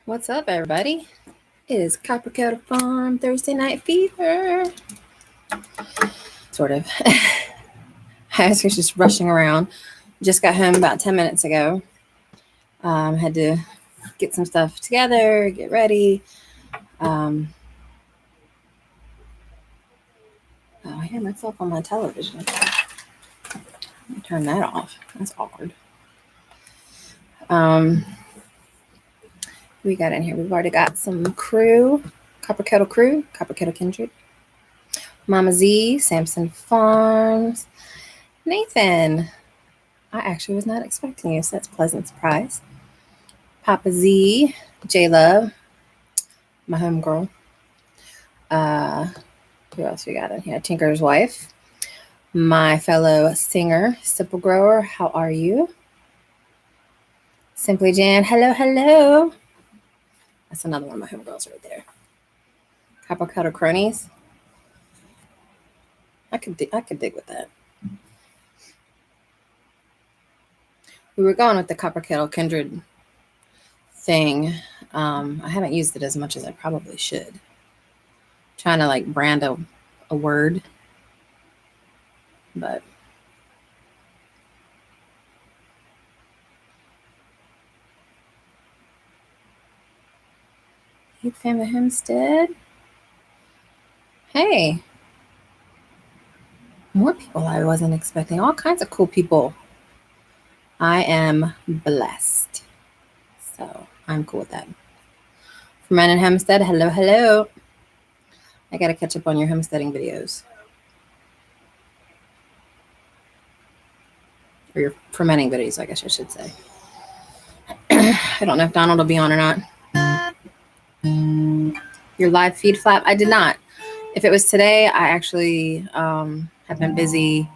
What's up, everybody? It is Copper Kettle Farm Thursday Night Fever. Sort of. I was just rushing around. Just got home about 10 minutes ago. Had to get some stuff together, get ready. Oh, I hear myself on my television. Let me turn that off. That's awkward. We got in here. We've already got some crew. Copper Kettle crew. Copper Kettle Kindred. Mama Z. Samson Farms. Nathan. I actually was not expecting you, so that's a pleasant surprise. Papa Z. J-Love. My homegirl. Who else we got in here? Tinker's wife. My fellow singer, Simple Grower. How are you? Simply Jan. Hello, hello. That's another one of my homegirls right there. Copper Kettle Cronies. I could dig with that. We were going with the Copper Kettle Kindred thing. I haven't used it as much as I probably should. Trying to like brand a word, but Heath Family Homestead. Hey, more people I wasn't expecting. All kinds of cool people. I am blessed, so I'm cool with that. From Man and Homestead, hello, hello. I gotta catch up on your homesteading videos. Or your fermenting videos, I guess I should say. I don't know if Donald will be on or not. Your live feed flap? I did not. If it was today, I actually have been busy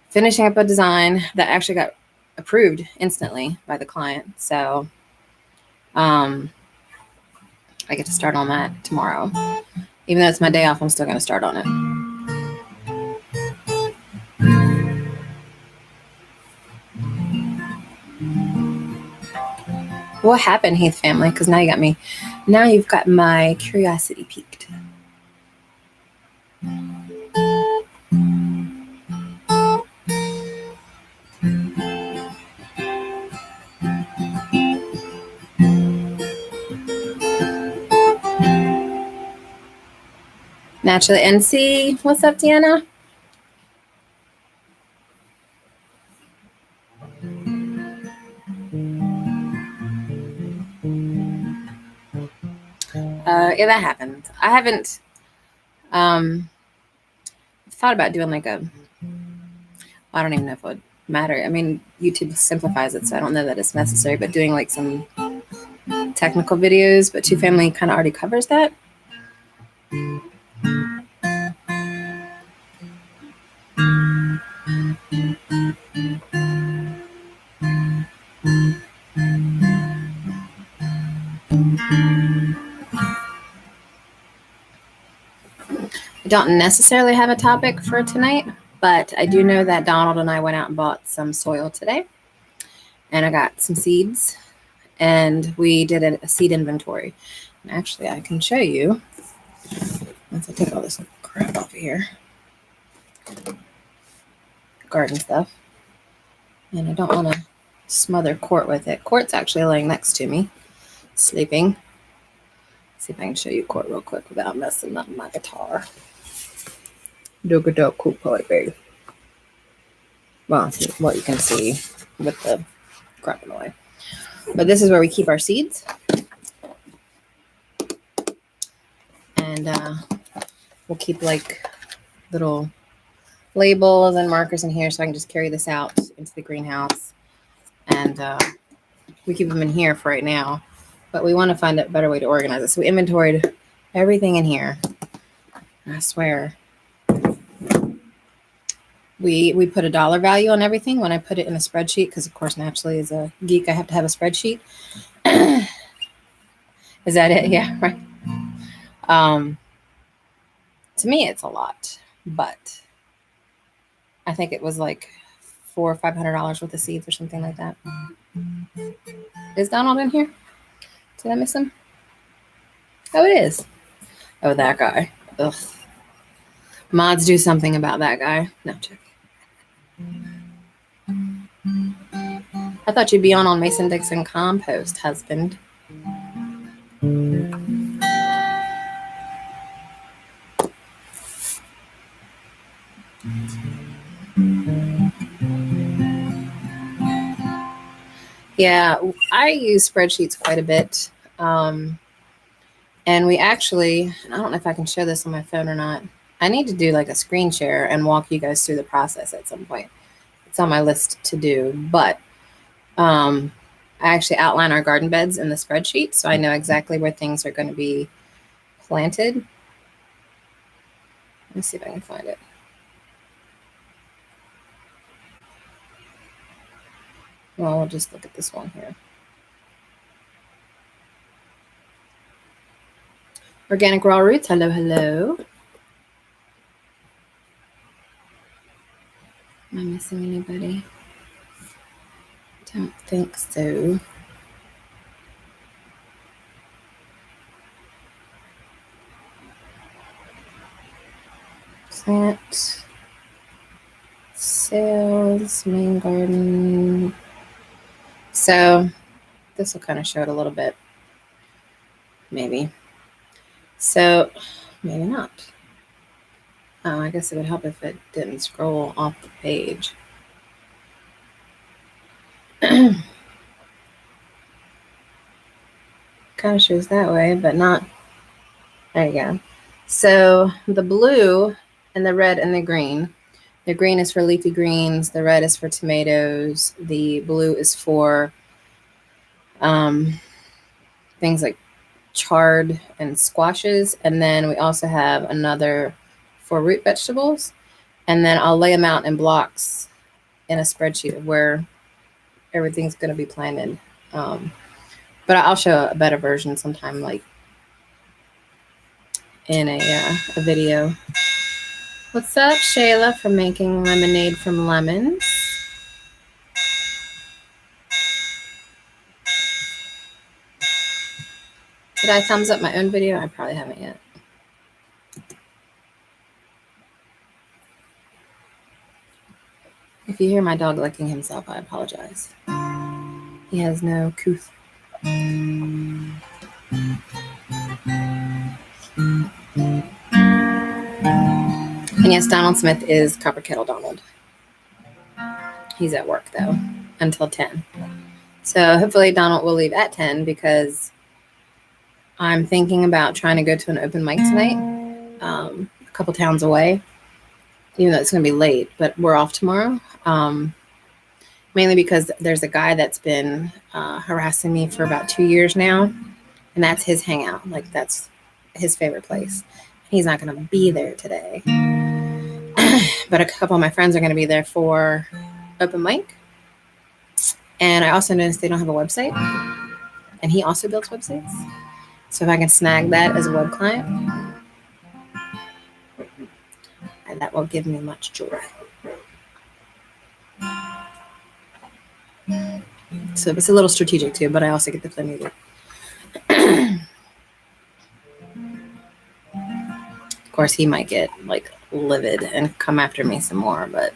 finishing up a design that actually got approved instantly by the client. So I get to start on that tomorrow. Even though it's my day off, I'm still going to start on it. What happened, Heath family? Because now you've got my curiosity piqued. Naturally NC, what's up, Deanna? Yeah, that happened. I haven't thought about doing like I don't even know if it would matter. I mean, YouTube simplifies it, so I don't know that it's necessary, but doing like some technical videos, but Two Family kind of already covers that. I don't necessarily have a topic for tonight, but I do know that Donald and I went out and bought some soil today, and I got some seeds, and we did a seed inventory. And actually, I can show you once I take all this crap off of here. Garden stuff. And I don't want to smother Court with it. Court's actually laying next to me, sleeping. Let's see if I can show you Court real quick without messing up my guitar. Dog cool boy, baby. Well, what you can see with the crap in the way. But this is where we keep our seeds. And we'll keep like little labels and markers in here so I can just carry this out into the greenhouse. And we keep them in here for right now. But we want to find a better way to organize it. So we inventoried everything in here. I swear. We put a dollar value on everything when I put it in a spreadsheet, because of course, naturally, as a geek, I have to have a spreadsheet. Is that it? Yeah, right. To me, it's a lot, but I think it was like $400 or $500 worth of seeds or something like that. Is Donald in here? Did I miss him? Oh, it is. Oh, that guy. Ugh. Mods, do something about that guy. No, check. I thought you'd be on Mason-Dixon compost, husband. Yeah, I use spreadsheets quite a bit. And we actually, I don't know if I can show this on my phone or not. I need to do like a screen share and walk you guys through the process at some point. It's on my list to do, but I actually outline our garden beds in the spreadsheet, so I know exactly where things are going to be planted. Let me see if I can find it. Well, we'll just look at this one here. Organic raw roots, hello, hello. Am I missing anybody? Don't think so. Plant sales, main garden. So this will kind of show it a little bit, maybe. So maybe not. Oh, I guess it would help if it didn't scroll off the page. Kind of shows that way, but not. There you go. So the blue and the red and the green. The green is for leafy greens. The red is for tomatoes. The blue is for things like chard and squashes. And then we also have another for root vegetables. And then I'll lay them out in blocks in a spreadsheet of where everything's going to be planted. But I'll show a better version sometime, like in a video. What's up, Shayla, for making lemonade from lemons? Did I thumbs up my own video? I probably haven't yet. If you hear my dog licking himself, I apologize. He has no couth. And yes, Donald Smith is Copper Kettle Donald. He's at work, though, until 10. So hopefully Donald will leave at 10 because I'm thinking about trying to go to an open mic tonight, a couple towns away, even though it's going to be late, but we're off tomorrow. Mainly because there's a guy that's been harassing me for about 2 years now, and that's his hangout. Like, that's his favorite place. He's not going to be there today. But a couple of my friends are going to be there for open mic. And I also noticed they don't have a website. And he also builds websites. So if I can snag that as a web client, that will give me much joy. So it's a little strategic too, but I also get to play music. Of course, he might get like livid and come after me some more, but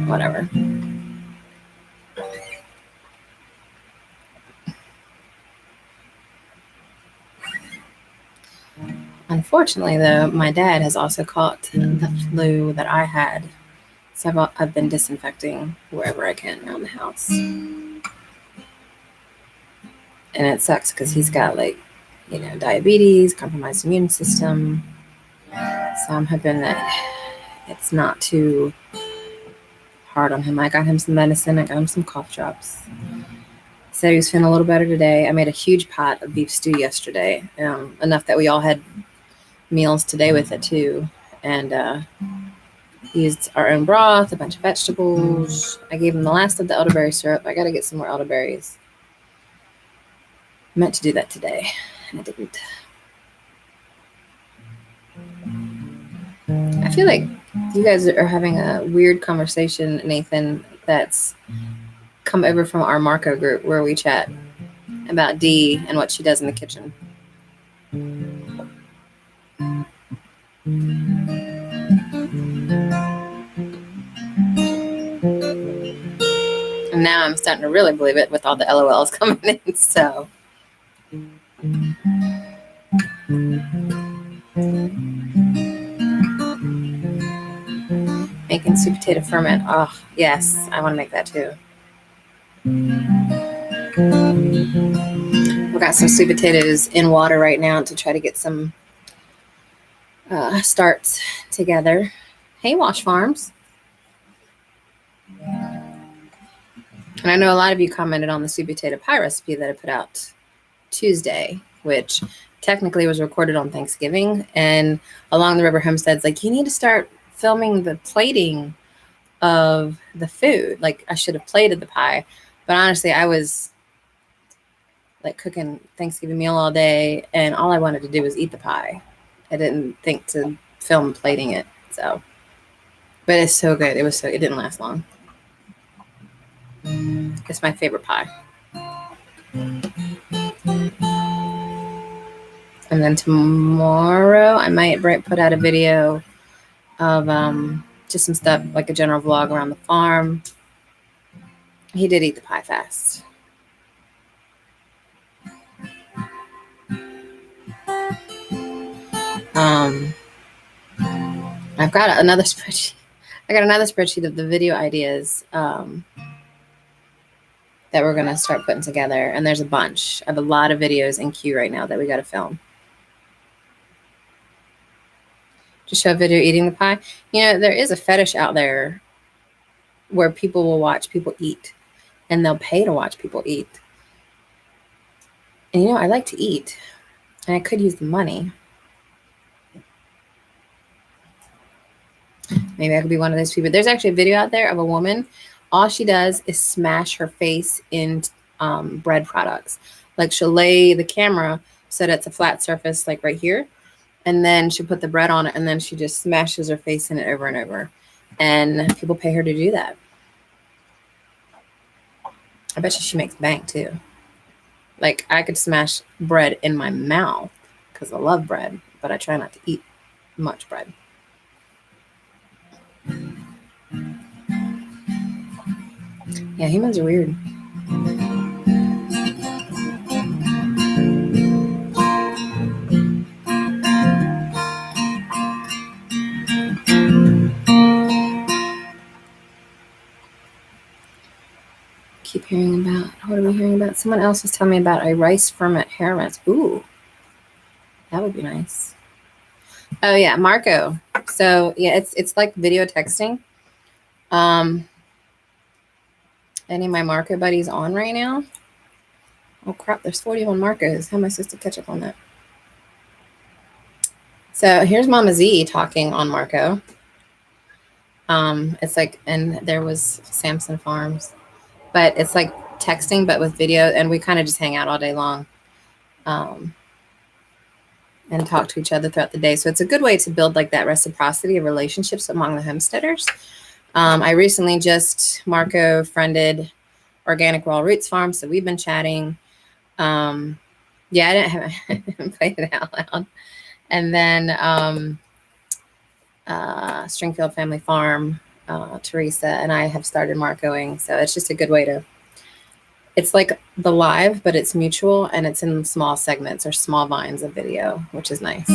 whatever. Unfortunately, though, my dad has also caught the flu that I had. So I've been disinfecting wherever I can around the house. And it sucks because he's got diabetes, compromised immune system. So I'm hoping that it's not too hard on him. I got him some medicine. I got him some cough drops. Said he was feeling a little better today. I made a huge pot of beef stew yesterday, enough that we all had meals today with it too. And used our own broth, a bunch of vegetables. I gave him the last of the elderberry syrup. I got to get some more elderberries. I meant to do that today, and I didn't. I feel like you guys are having a weird conversation, Nathan, that's come over from our Marco group where we chat. about Dee and what she does in the kitchen. And now I'm starting to really believe it with all the LOLs coming in. So making sweet potato ferment. Oh, yes, I want to make that too. We've got some sweet potatoes in water right now to try to get some starts together. Hey, Wash Farms. And I know a lot of you commented on the sweet potato pie recipe that I put out Tuesday, which technically was recorded on Thanksgiving. And Along the River Homestead's like, you need to start filming the plating of the food. Like, I should have plated the pie. But honestly, I was like cooking Thanksgiving meal all day, and all I wanted to do was eat the pie. I didn't think to film plating it. So, but it's so good. It didn't last long. It's my favorite pie. And then tomorrow I might put out a video of just some stuff, like a general vlog around the farm. He did eat the pie fast. I've got another spreadsheet. I got another spreadsheet of the video ideas that we're going to start putting together. And there's a bunch. I have a lot of videos in queue right now that we got to film. To show a video eating the pie. You know, there is a fetish out there where people will watch people eat, and they'll pay to watch people eat. And you know, I like to eat, and I could use the money. Maybe I could be one of those people. There's actually a video out there of a woman. All she does is smash her face in bread products. Like, she'll lay the camera so that it's a flat surface, like right here. And then she'll put the bread on it, and then she just smashes her face in it over and over. And people pay her to do that. I bet she makes bank too. Like, I could smash bread in my mouth because I love bread, but I try not to eat much bread. Yeah, humans are weird. Keep hearing about, what are we hearing about? Someone else was telling me about a rice ferment hair rinse. Ooh, that would be nice. Oh yeah, Marco. So yeah, it's like video texting. Any of my Marco buddies on right now? Oh crap, there's 41 Marcos. How am I supposed to catch up on that? So here's Mama Z talking on Marco. It's like, and there was Samson Farms, but it's like texting, but with video, and we kind of just hang out all day long and talk to each other throughout the day. So it's a good way to build like that reciprocity of relationships among the homesteaders. I recently Marco friended Organic Raw Roots Farm, so we've been chatting. Yeah, I didn't play it out loud. And then Stringfield Family Farm, Teresa and I have started Marcoing. So it's just a good way to, it's like the live, but it's mutual, and it's in small segments or small vines of video, which is nice.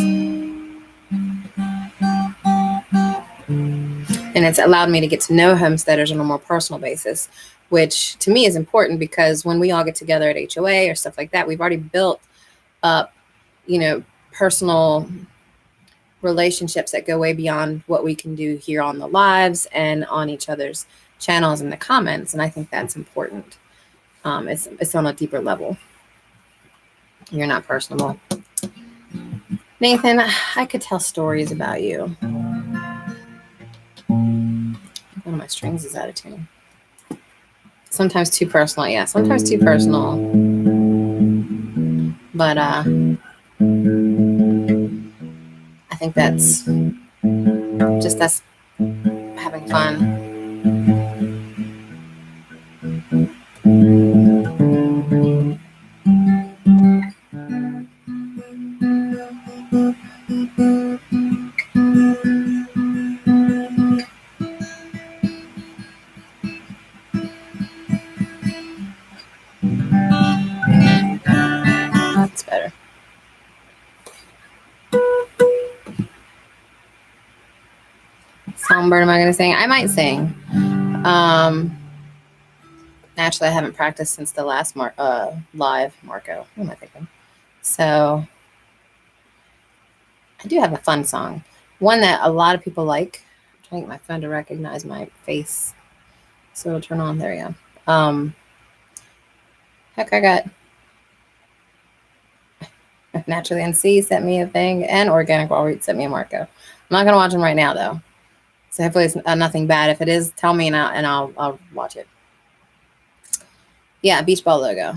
And it's allowed me to get to know homesteaders on a more personal basis, which to me is important, because when we all get together at HOA or stuff like that, we've already built up, you know, personal relationships that go way beyond what we can do here on the lives and on each other's channels and the comments. And I think that's important. It's on a deeper level. You're not personable. Nathan, I could tell stories about you. One of my strings is out of tune. Sometimes too personal. Yeah, sometimes too personal. But I think that's just us having fun. That's better. Songbird, am I going to sing? I might sing. Naturally, I haven't practiced since the last live Marco. What am I thinking? So I do have a fun song. One that a lot of people like. I'm trying to get my phone to recognize my face. So it'll turn on. There we go. Heck, I got Naturally NC sent me a thing, and Organic Wall Root sent me a Marco. I'm not going to watch them right now, though. So hopefully it's nothing bad. If it is, tell me and I'll watch it. Yeah, beach ball logo.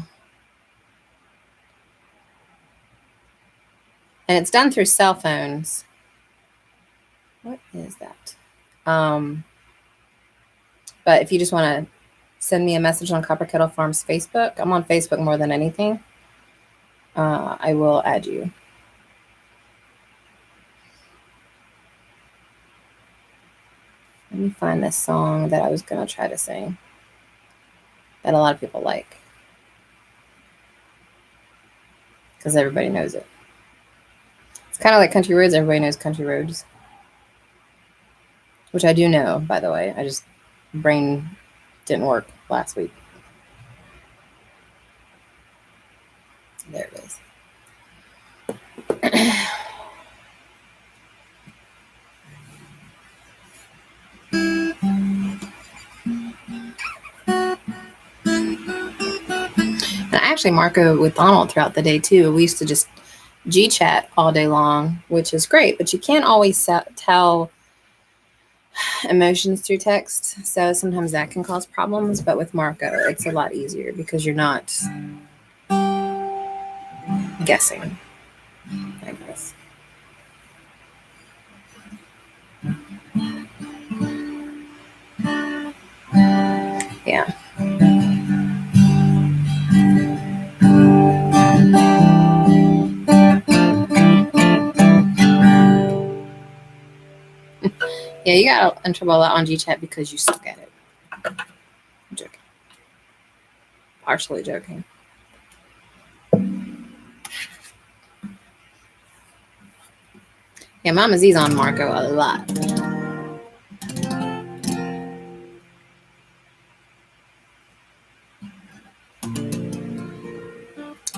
And it's done through cell phones. What is that? But if you just want to send me a message on Copper Kettle Farms Facebook, I'm on Facebook more than anything. I will add you. Let me find this song that I was going to try to sing that a lot of people like, because everybody knows it. It's kind of like Country Roads. Everybody knows Country Roads, which I do know, by the way. I just, brain didn't work last week. There it is. And actually, Marco with Donald throughout the day too. We used to just G-chat all day long, which is great, but you can't always tell emotions through text. So sometimes that can cause problems. But with Marco, it's a lot easier because you're not guessing, I guess. Yeah. Yeah, you got in trouble a lot on G-chat because you suck at it. I'm joking. Partially joking. Yeah, Mama Z's on Marco a lot.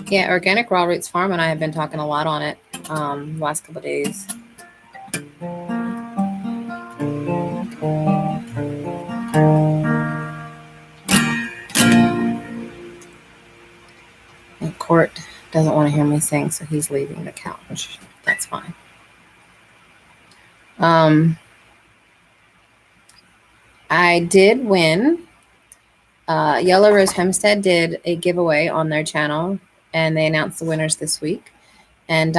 Yeah, Organic Raw Roots Farm and I have been talking a lot on it last couple of days. And Court doesn't want to hear me sing, so he's leaving the couch. That's fine. I did win. Yellow Rose Homestead did a giveaway on their channel, and they announced the winners this week. And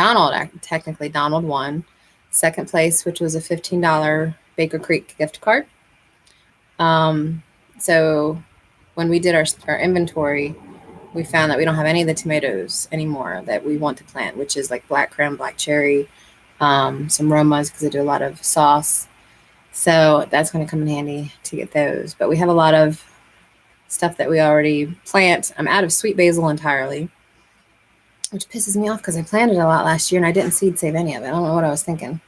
technically Donald won second place, which was a $15 Baker Creek gift card. So when we did our inventory, we found that we don't have any of the tomatoes anymore that we want to plant, which is like black creme, black cherry, some Romas, because they do a lot of sauce. So that's going to come in handy to get those. But we have a lot of stuff that we already plant. I'm out of sweet basil entirely, which pisses me off because I planted a lot last year and I didn't seed save any of it. I don't know what I was thinking.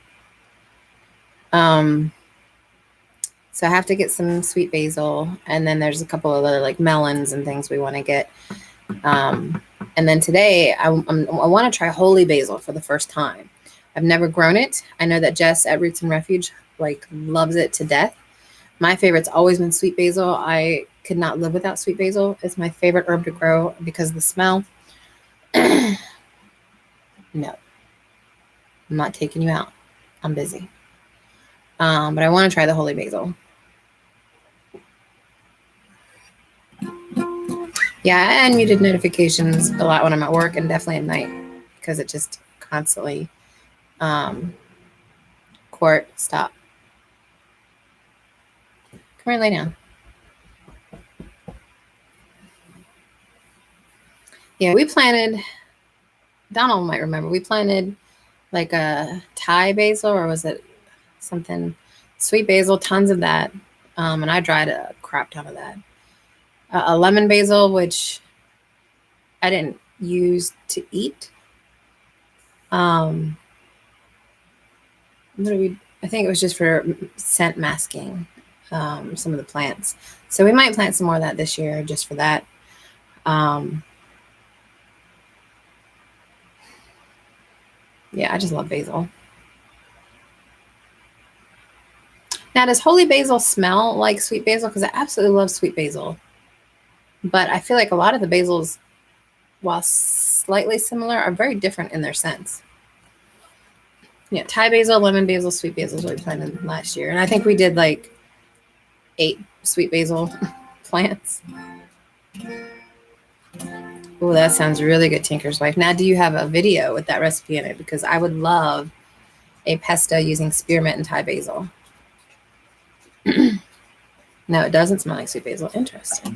So I have to get some sweet basil, and then there's a couple of other like melons and things we want to get. And then today I want to try holy basil for the first time. I've never grown it. I know that Jess at Roots and Refuge like loves it to death. My favorite's always been sweet basil. I could not live without sweet basil. It's my favorite herb to grow because of the smell. No, I'm not taking you out. I'm busy. But I want to try the holy basil. Yeah, I unmuted notifications a lot when I'm at work and definitely at night because it just constantly, Court, stop. Come here, lay down. Yeah, we planted, Donald might remember, we planted like a Thai basil, or was it something, sweet basil, tons of that. And I dried a crap ton of that. A lemon basil, which I didn't use to eat. What do we? I think it was just for scent masking, some of the plants. So we might plant some more of that this year, just for that. Yeah, I just love basil. Now, does holy basil smell like sweet basil? Because I absolutely love sweet basil. But I feel like a lot of the basils, while slightly similar, are very different in their scents. Yeah, Thai basil, lemon basil, sweet basil is what we planted last year. And I think we did like 8 sweet basil plants. Oh, that sounds really good, Tinker's Wife. Now, do you have a video with that recipe in it? Because I would love a pesto using spearmint and Thai basil. No, it doesn't smell like sweet basil. Interesting.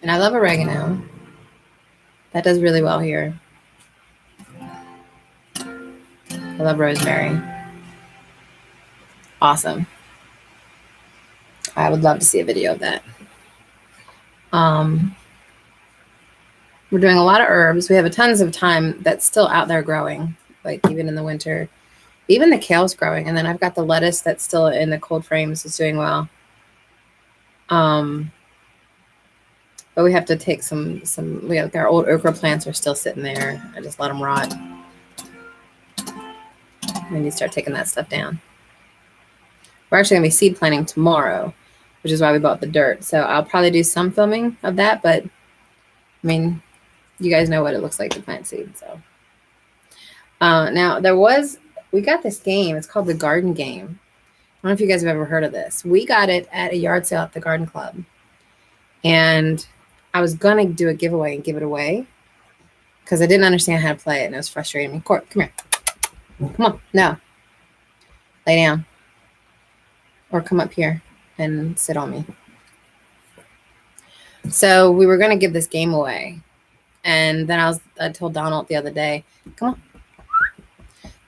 And I love oregano. That does really well here. I love rosemary. Awesome. I would love to see a video of that. We're doing a lot of herbs. We have a tons of thyme that's still out there growing, like even in the winter. Even the kale's growing. And then I've got the lettuce that's still in the cold frames. It's doing well. But we have to take our old okra plants are still sitting there. I just let them rot. We need to start taking that stuff down. We're actually going to be seed planting tomorrow, which is why we bought the dirt. So I'll probably do some filming of that, but I mean, you guys know what it looks like to plant seed. So now we got this game. It's called the Garden Game. I don't know if you guys have ever heard of this. We got it at a yard sale at the garden club. And I was going to do a giveaway and give it away because I didn't understand how to play it and it was frustrating me. Court, come here. Come on. No. Lay down. Or come up here and sit on me. So we were going to give this game away. And then I told Donald the other day, come on,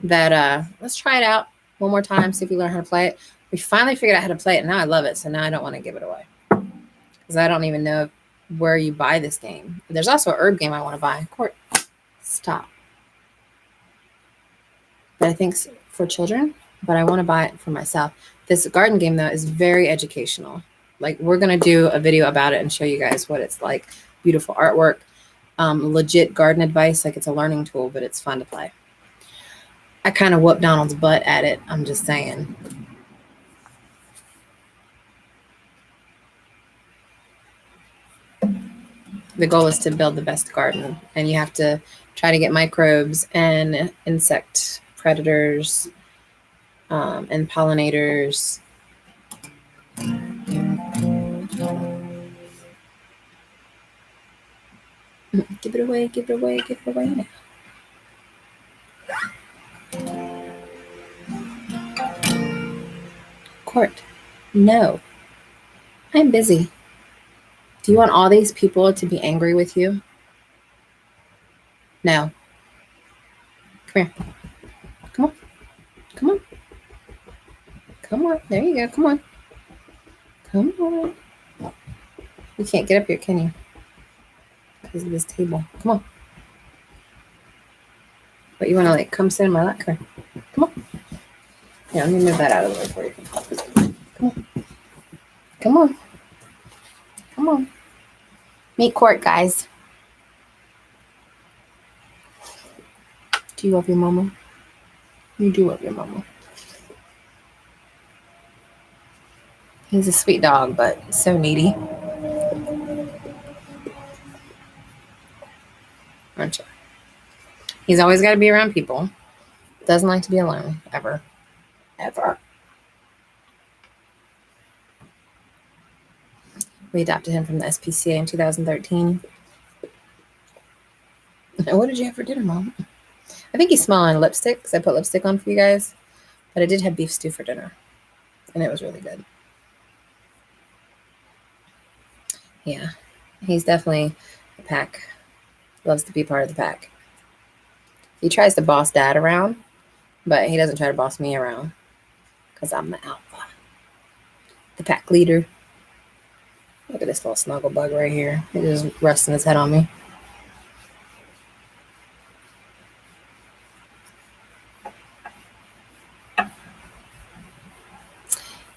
that let's try it out one more time, see if we learn how to play it. We finally figured out how to play it, and now I love it. So now I don't want to give it away because I don't even know where you buy this game. There's also an herb game I want to buy. Court, stop. But I think for children, but I want to buy it for myself. This garden game, though, is very educational. Like, we're going to do a video about it and show you guys what it's like. Beautiful artwork. Legit garden advice, like it's a learning tool, but it's fun to play. I kind of whooped Donald's butt at it. I'm just saying. The goal is to build the best garden, and you have to try to get microbes and insect predators and pollinators. Give it away, give it away, give it away now. Court, no. I'm busy. Do you want all these people to be angry with you? No. Come here. Come on. Come on. Come on. There you go. Come on. Come on. You can't get up here, can you? Because of this table. Come on. But you want to like come sit in my lap? Come on. Yeah, let me move that out of the way for you. Come on. Come on. Come on. Meet Court, guys. Do you love your mama? You do love your mama. He's a sweet dog, but so needy. Aren't you? He's always got to be around people. Doesn't like to be alone, ever. Ever. We adopted him from the SPCA in 2013. What did you have for dinner, Mom? I think he's smelling lipstick because I put lipstick on for you guys. But I did have beef stew for dinner. And it was really good. Yeah. He's definitely a pack. Loves to be part of the pack. He tries to boss Dad around, but he doesn't try to boss me around. because I'm the alpha, the pack leader. Look at this little snuggle bug right here. He's just resting his head on me.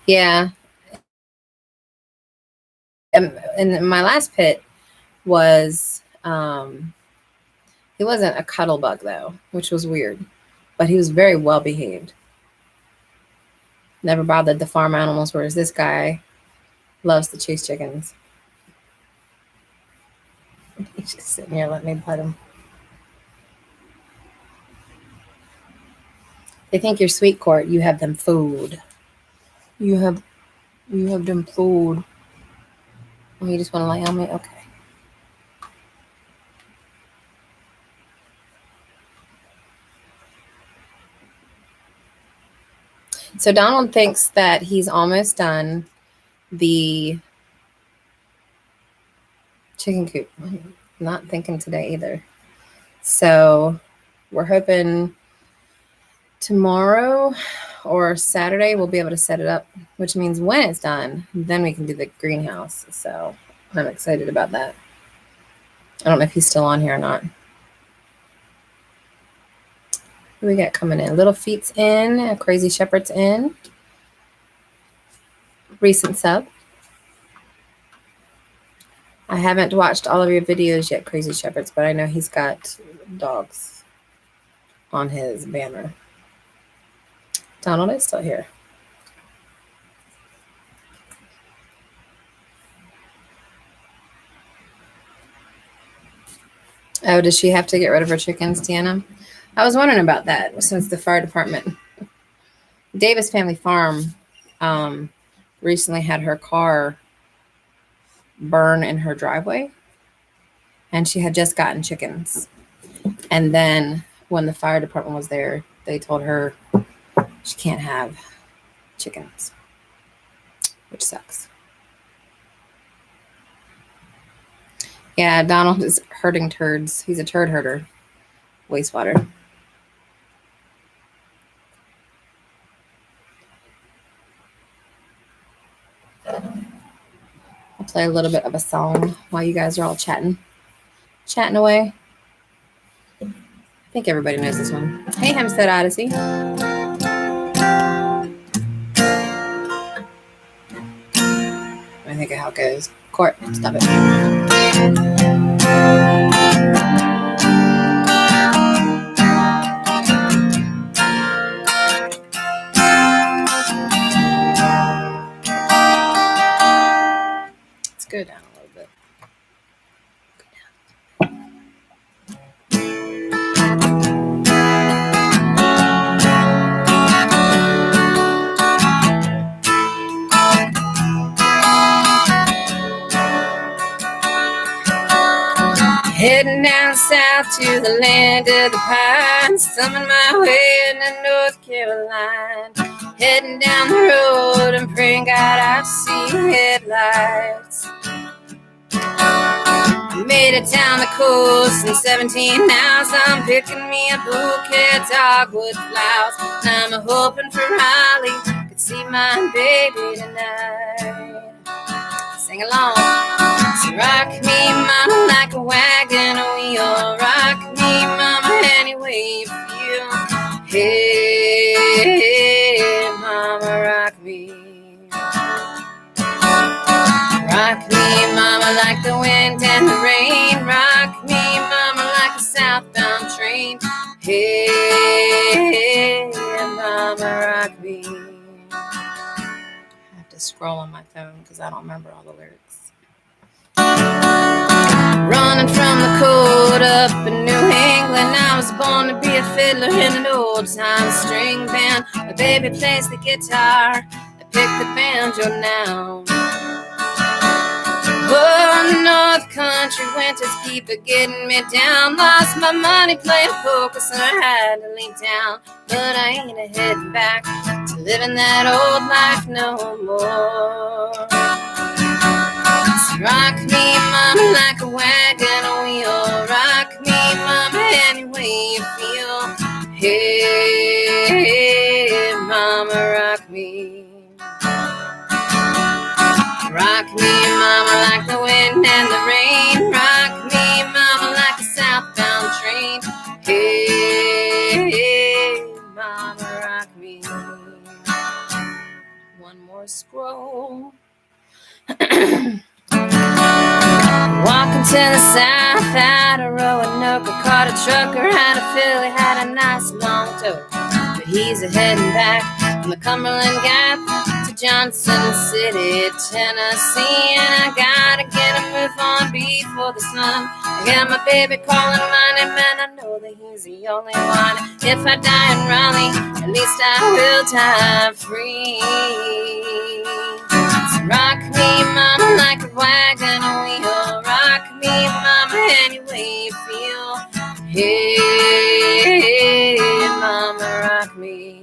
Yeah. And my last pit was, he wasn't a cuddle bug though, which was weird, but he was very well behaved. Never bothered the farm animals, whereas this guy loves to chase chickens. He's just sitting here letting me pet him. They think you're sweet, Court. You have them food. You have them food. Oh, you just want to lay on me? Okay. So Donald thinks that he's almost done the chicken coop. I'm not thinking today either. So we're hoping tomorrow or Saturday we'll be able to set it up, which means when it's done, then we can do the greenhouse. So I'm excited about that. I don't know if he's still on here or not. Who we got coming in? Little Feet's in. Crazy Shepherd's in. Recent sub. I haven't watched all of your videos yet, Crazy Shepherds, but I know he's got dogs on his banner. Donald is still here. Oh, does she have to get rid of her chickens, Deanna? I was wondering about that since the fire department. Davis Family Farm recently had her car burn in her driveway, and she had just gotten chickens. And then when the fire department was there, they told her she can't have chickens, which sucks. Yeah, Donald is herding turds. He's a turd herder. Wastewater. I'll play a little bit of a song while you guys are all chatting away. I think everybody knows this one. Hey, Hempstead Odyssey. I think of how it goes. Court, stop it. Let's go down a little bit. Heading down south to the land of the pines, thumbing my way into North Carolina. Heading down the road and praying God I see headlights. Made it down the coast in 17 hours. I'm picking me a bouquet of dogwood flowers. I'm hoping for Raleigh could see my baby tonight. Sing along. So rock me, mama, like a wagon wheel. Rock me, mama, any way you feel. Hey, mama, rock me. Rock me, mama, like the wind and the rain. Rock me, mama, like a southbound train. Hey, mama, rock me. I have to scroll on my phone because I don't remember all the lyrics. Running from the cold up in New England, I was born to be a fiddler in an old-time string band. My baby plays the guitar, I pick the banjo now. Oh, the North Country winters keep getting me down. Lost my money playing poker, so I had to leave town. But I ain't heading back to living that old life no more. So rock me, mama, like a wagon wheel. Rock me, mama, any way you feel. Hey, mama, rock rock me. Rock me, mama, like the wind and the rain. Rock me, mama, like a southbound train. Hey, mama, rock me. One more scroll. Walking to the south out of Roanoke, caught a trucker, had a filly, had a nice long tote. But he's a-heading back from the Cumberland Gap to Johnson City, Tennessee. And I gotta get a move on before the sun. I got my baby calling mine, and man, I know that he's the only one. If I die in Raleigh, at least I will die free. So rock me, mama, like a wagon wheel. Rock me, mama, any way you feel. Hey, mama, rock me.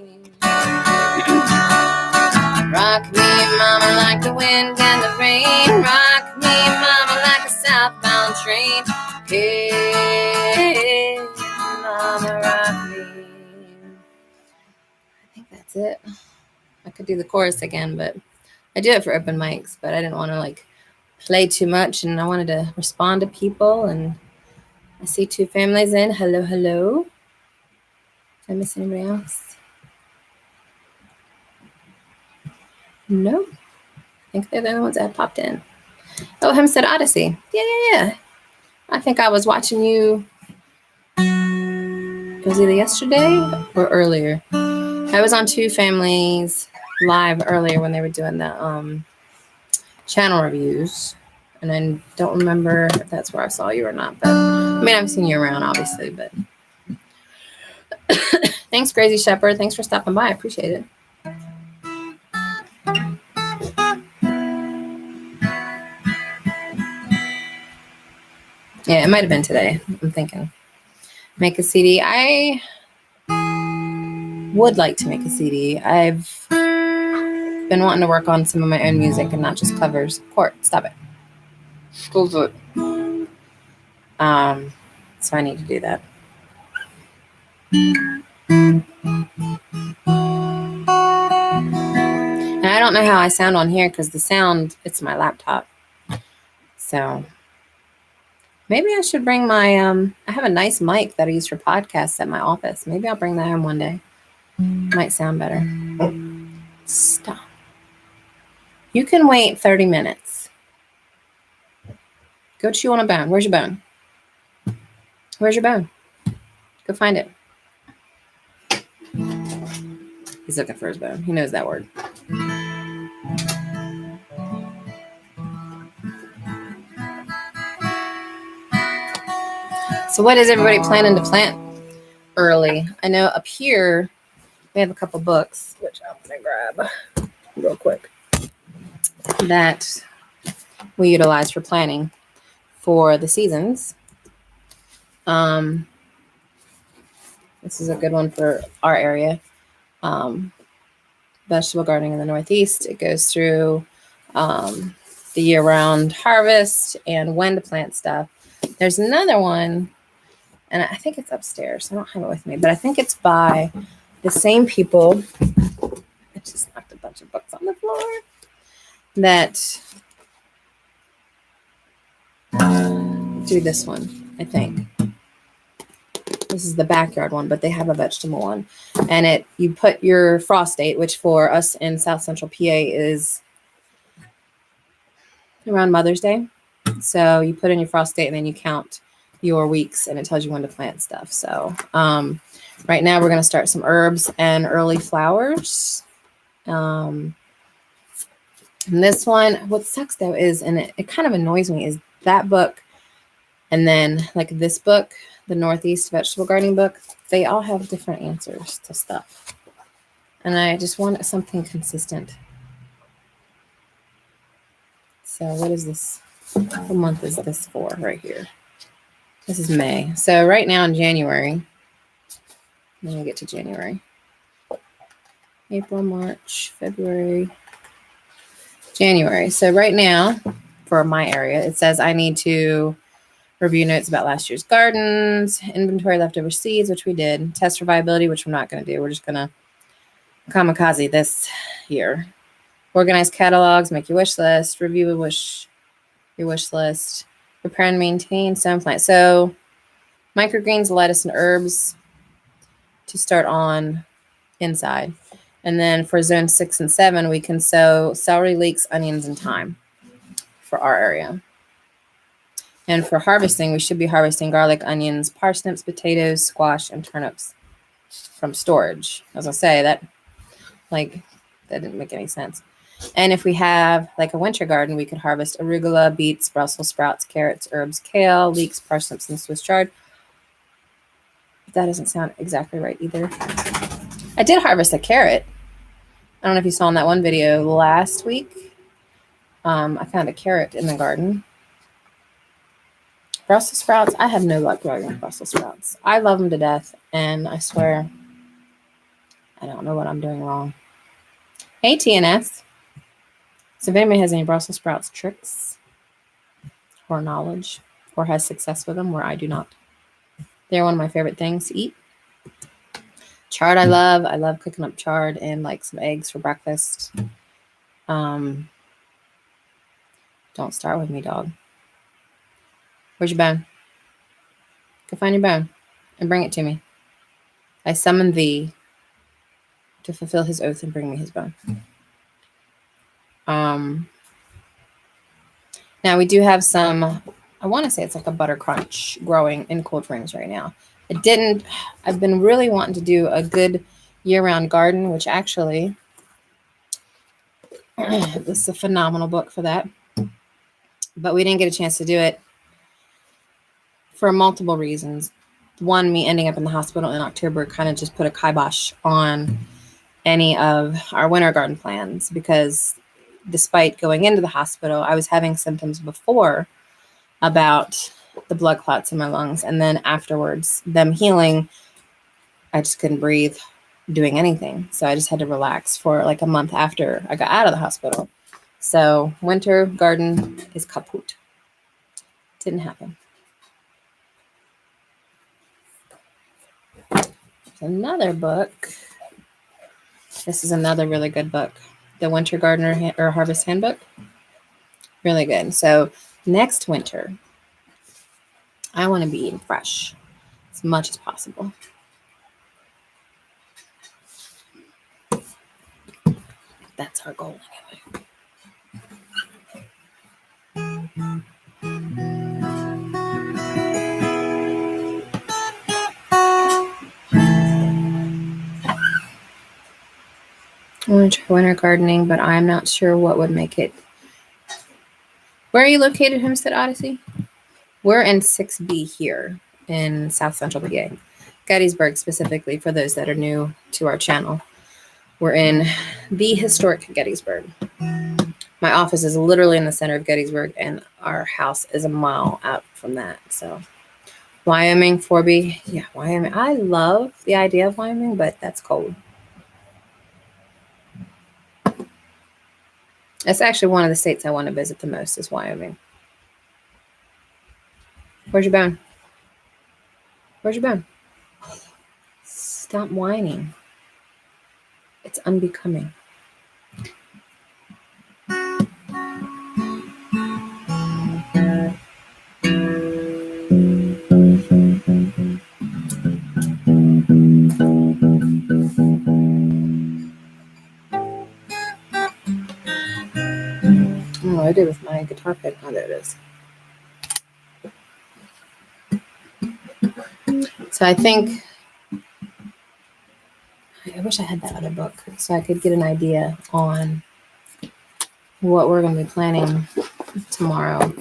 Rock me, mama, like the wind and the rain. Rock me, mama, like a southbound train. Hey, mama, rock me. I think that's it. I could do the chorus again, but I do it for open mics, but I didn't want to like play too much, and I wanted to respond to people. And I see 2 families in. Hello, hello. Did I miss anybody else? No. I think they're the only ones that have popped in. Oh, Hempstead Odyssey. Yeah. I think I was watching you. It was either yesterday or earlier. I was on 2 families live earlier when they were doing the channel reviews, and I don't remember if that's where I saw you or not, but I mean, I've seen you around obviously, but thanks, Crazy Shepherd. Thanks for stopping by. I appreciate it. Yeah, it might have been today. I'm thinking make a CD. I would like to make a CD. I've been wanting to work on some of my own music and not just covers. Court, stop it. School's it. So I need to do that. And I don't know how I sound on here because the sound, it's my laptop. So maybe I should bring my, I have a nice mic that I use for podcasts at my office. Maybe I'll bring that home one day. Might sound better. Stop. You can wait 30 minutes. Go chew on a bone. Where's your bone? Where's your bone? Go find it. He's looking for his bone. He knows that word. So what is everybody planning to plant early? I know up here we have a couple books, which I'm going to grab real quick, that we utilize for planning for the seasons. This is a good one for our area. Vegetable gardening in the Northeast. It goes through the year-round harvest and when to plant stuff. There's another one, and I think it's upstairs. I don't have it with me, but I think it's by the same people. I just knocked a bunch of books on the floor. That do this one, I think. This is the backyard one, but they have a vegetable one. And you put your frost date, which for us in South Central PA is around Mother's Day. So you put in your frost date and then you count your weeks and it tells you when to plant stuff. So right now we're going to start some herbs and early flowers. And this one, what sucks though is, and it kind of annoys me, is that book and then like this book, the Northeast Vegetable Gardening book, they all have different answers to stuff. And I just want something consistent. So what is this? What month is this for right here? This is May. So right now in January, let me get to January. April, March, February, January. So right now for my area, it says I need to review notes about last year's gardens, inventory leftover seeds, which we did, test for viability, which we're not going to do. We're just going to kamikaze this here. Organize catalogs, make your wish list, review your wish list, prepare and maintain some plants. So microgreens, lettuce, and herbs to start on inside. And then for zone 6 and 7, we can sow celery, leeks, onions, and thyme for our area. And for harvesting, we should be harvesting garlic, onions, parsnips, potatoes, squash, and turnips from storage. As I say, that didn't make any sense. And if we have like a winter garden, we could harvest arugula, beets, Brussels sprouts, carrots, herbs, kale, leeks, parsnips, and Swiss chard. That doesn't sound exactly right either. I did harvest a carrot. I don't know if you saw in that one video last week. I found a carrot in the garden. Brussels sprouts, I have no luck growing Brussels sprouts. I love them to death, and I swear I don't know what I'm doing wrong. Hey, TNS. So if anybody has any Brussels sprouts tricks or knowledge or has success with them where I do not, they're one of my favorite things to eat. Chard I love. I love cooking up chard and like some eggs for breakfast. Don't start with me, dog. Where's your bone? Go find your bone and bring it to me. I summon thee to fulfill his oath and bring me his bone. Now we do have some, I want to say it's like a butter crunch growing in cold frames right now. I've been really wanting to do a good year-round garden, which actually, this is a phenomenal book for that. But we didn't get a chance to do it for multiple reasons. One, me ending up in the hospital in October kind of just put a kibosh on any of our winter garden plans, because despite going into the hospital, I was having symptoms before about the blood clots in my lungs. And then afterwards, them healing, I just couldn't breathe doing anything. So I just had to relax for like a month after I got out of the hospital. So winter garden is kaput. Didn't happen. There's another book. This is another really good book. The Winter Gardener or Harvest Handbook. Really good. So next winter, I want to be eating fresh as much as possible. That's our goal anyway. I want to try winter gardening, but I'm not sure what would make it. Where are you located, Homestead Odyssey? We're in 6B here in South Central PA. Gettysburg specifically, for those that are new to our channel. We're in the historic Gettysburg. My office is literally in the center of Gettysburg, and our house is a mile out from that. So Wyoming, 4B. Yeah, Wyoming. I love the idea of Wyoming, but that's cold. That's actually one of the states I want to visit the most is Wyoming. Where's your bone? Where's your bone? Stop whining. It's unbecoming. What do I do with my guitar pick? Oh, there it is. So I think, I wish I had that other book so I could get an idea on what we're going to be planning tomorrow.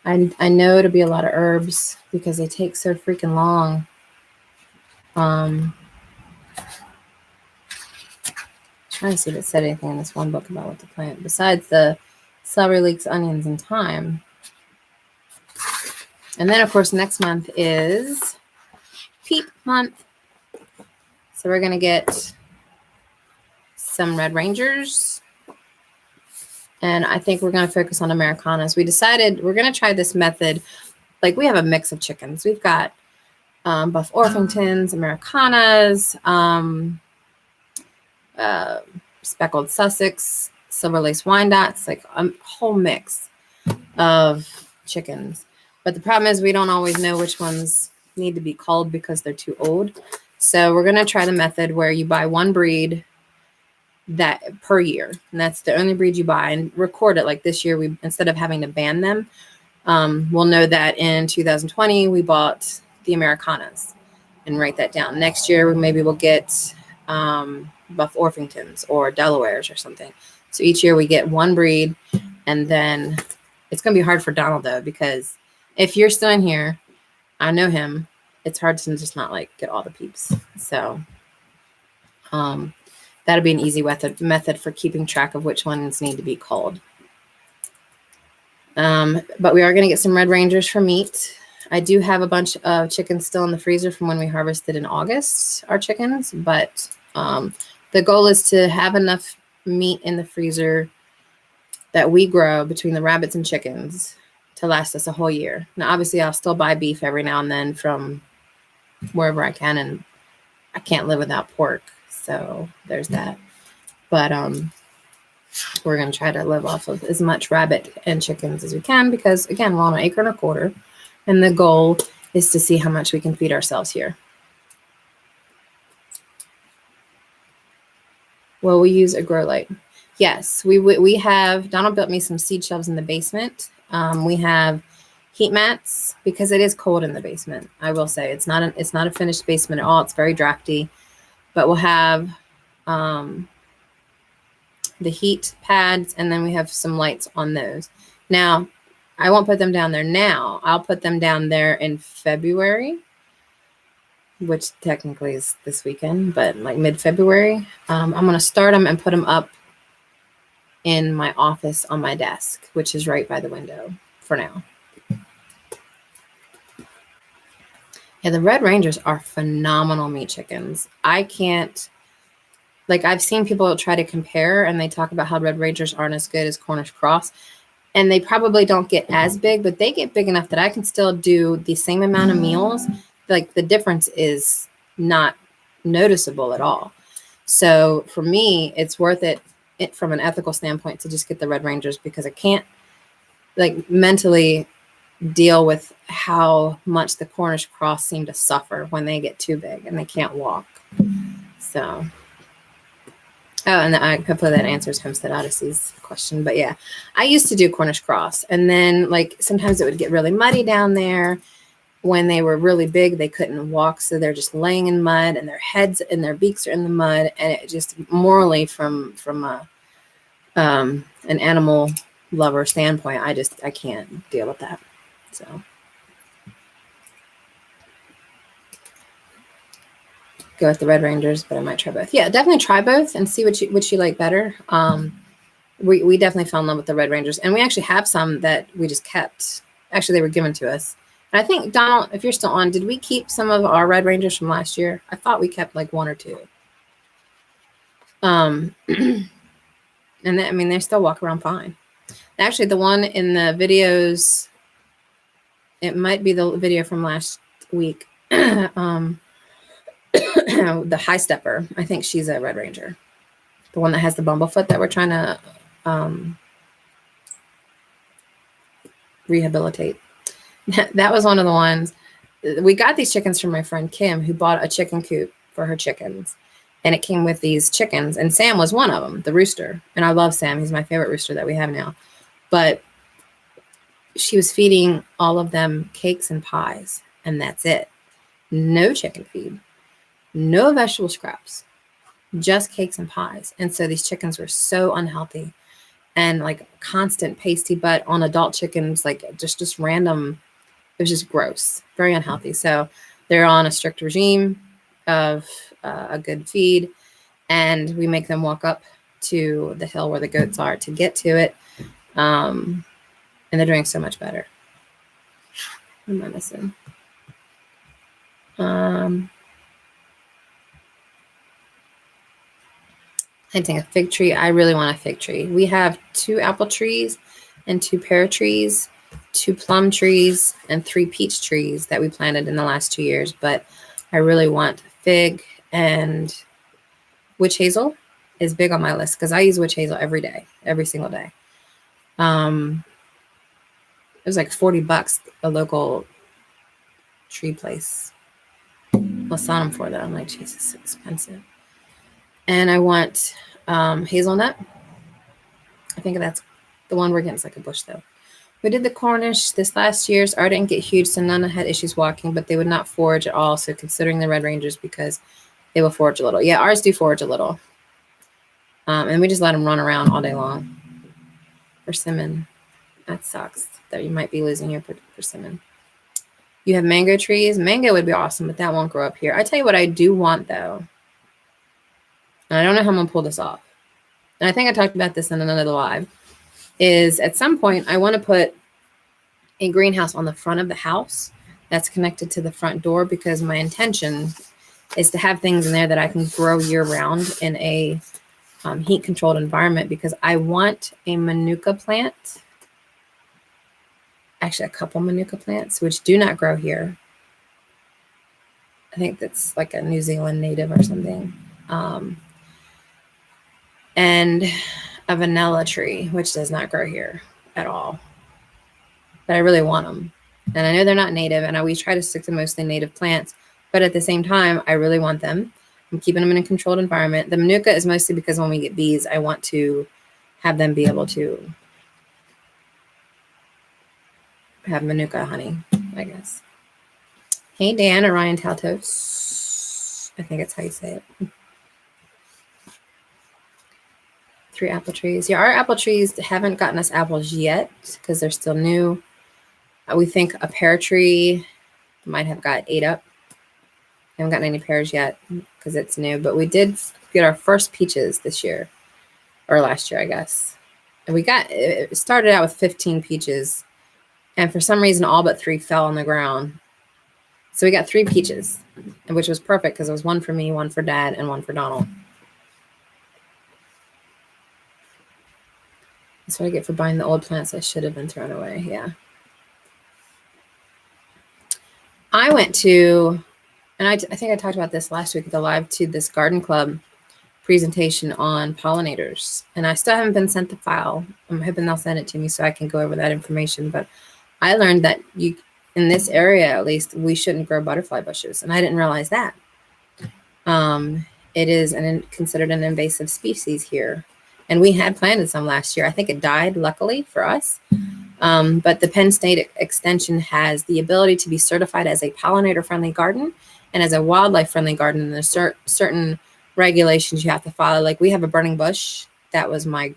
I know it'll be a lot of herbs because they take so freaking long. Trying to see if it said anything in this one book about what to plant besides the celery, leeks, onions, and thyme. And then, of course, next month is peep month. So we're going to get some Red Rangers. And I think we're going to focus on Americanas. We decided we're going to try this method. Like, we have a mix of chickens. We've got Buff Orpingtons, Americanas, speckled Sussex, silver lace Wyandottes, like a whole mix of chickens. But the problem is we don't always know which ones need to be culled because they're too old. So we're going to try the method where you buy one breed that per year, and that's the only breed you buy, and record it. Like this year, we, instead of having to ban them, we'll know that in 2020 we bought the Americanas and write that down. Next year maybe we'll get Buff Orpingtons or Delawares or something. So each year we get one breed, and then it's going to be hard for Donald though, because if you're still in here, I know him, it's hard to just not like get all the peeps. So that'll be an easy method for keeping track of which ones need to be culled. But we are going to get some Red Rangers for meat. I do have a bunch of chickens still in the freezer from when we harvested in August, our chickens, but the goal is to have enough meat in the freezer that we grow between the rabbits and chickens to last us a whole year. Now, obviously, I'll still buy beef every now and then from wherever I can, and I can't live without pork, so there's that. But we're going to try to live off of as much rabbit and chickens as we can because, again, we're on 1.25 acres, and the goal is to see how much we can feed ourselves here. Will we use a grow light? Yes, we have. Donald built me some seed shelves in the basement. We have heat mats because it is cold in the basement. I will say it's not a finished basement at all. It's very drafty, but we'll have the heat pads, and then we have some lights on those. Now, I won't put them down there now. I'll put them down there in February, which technically is this weekend, but like mid-February. I'm going to start them and put them up in my office on my desk, which is right by the window for now. Yeah, the Red Rangers are phenomenal meat chickens. I can't, like, I've seen people try to compare, and they talk about how Red Rangers aren't as good as Cornish Cross, and they probably don't get as big, but they get big enough that I can still do the same amount of meals. Like, the difference is not noticeable at all. So for me, it's worth it from an ethical standpoint to just get the Red Rangers, because I can't, like, mentally deal with how much the Cornish Cross seem to suffer when they get too big and they can't walk. So, oh, and hopefully that answers Homestead Odyssey's question. But yeah, I used to do Cornish Cross, and then like sometimes it would get really muddy down there. When they were really big, they couldn't walk, so they're just laying in mud, and their heads and their beaks are in the mud, and it just morally from an animal lover standpoint, I can't deal with that. So go with the Red Rangers, but I might try both. Yeah, definitely try both and see which you like better. We definitely fell in love with the Red Rangers, and we actually have some that we just kept. Actually, they were given to us. And I think, Donald, if you're still on, did we keep some of our Red Rangers from last year? I thought we kept like 1 or 2. And I mean, they still walk around fine. Actually, the one in the videos, it might be the video from last week. The high stepper, I think she's a Red Ranger. The one that has the bumblefoot that we're trying to rehabilitate. That was one of the ones. We got these chickens from my friend Kim, who bought a chicken coop for her chickens. And it came with these chickens. And Sam was one of them, the rooster. And I love Sam. He's my favorite rooster that we have now. But she was feeding all of them cakes and pies. And that's it. No chicken feed. No vegetable scraps. Just cakes and pies. And so these chickens were so unhealthy. And like constant pasty butt on adult chickens, like just random. It was just gross, very unhealthy. So they're on a strict regime of a good feed, and we make them walk up to the hill where the goats are to get to it. And they're doing so much better. What am I missing? I think a fig tree. I really want a fig tree. We have 2 apple trees and 2 pear trees, 2 plum trees, and 3 peach trees that we planted in the last 2 years. But I really want fig and witch hazel. is big on my list because I use witch hazel every day, every single day. It was like $40, a local tree place. I'll sell them for that. I'm like, Jesus, it's expensive. And I want hazelnut. I think that's the one we're getting. It's like a bush though. We did the Cornish this last year's. Ours didn't get huge, so none had issues walking, but they would not forage at all. So considering the Red Rangers, because they will forage a little. Yeah, ours do forage a little. And we just let them run around all day long. Persimmon. That sucks that you might be losing your persimmon. You have mango trees. Mango would be awesome, but that won't grow up here. I tell you what I do want, though. And I don't know how I'm going to pull this off. And I think I talked about this in another live. Is at some point, I want to put a greenhouse on the front of the house that's connected to the front door, because my intention is to have things in there that I can grow year-round in a heat-controlled environment, because I want a manuka plant. Actually, a couple manuka plants, which do not grow here. I think that's like a New Zealand native or something. And a vanilla tree, which does not grow here at all. But I really want them. And I know they're not native, and we try to stick to mostly native plants. But at the same time, I really want them. I'm keeping them in a controlled environment. The manuka is mostly because when we get bees, I want to have them be able to have manuka honey, I guess. Hey, Dan, Orion Taltos. I think that's how you say it. 3 apple trees. Yeah, our apple trees haven't gotten us apples yet because they're still new. We think a pear tree might have got 8 up. Haven't gotten any pears yet because it's new, but we did get our first peaches this year, or last year, I guess. And it started out with 15 peaches, and for some reason, all but 3 fell on the ground. So we got 3 peaches, which was perfect because it was 1 for me, 1 for Dad, and 1 for Donald. That's what I get for buying the old plants that should have been thrown away. Yeah. I went to, and I think I talked about this last week at the live, to this garden club presentation on pollinators. And I still haven't been sent the file. I'm hoping they'll send it to me so I can go over that information. But I learned that in this area, at least, we shouldn't grow butterfly bushes. And I didn't realize that. It is considered an invasive species here. And we had planted some last year. I think it died, luckily, for us. But the Penn State Extension has the ability to be certified as a pollinator-friendly garden and as a wildlife-friendly garden. And there's certain regulations you have to follow. Like, we have a burning bush. That was I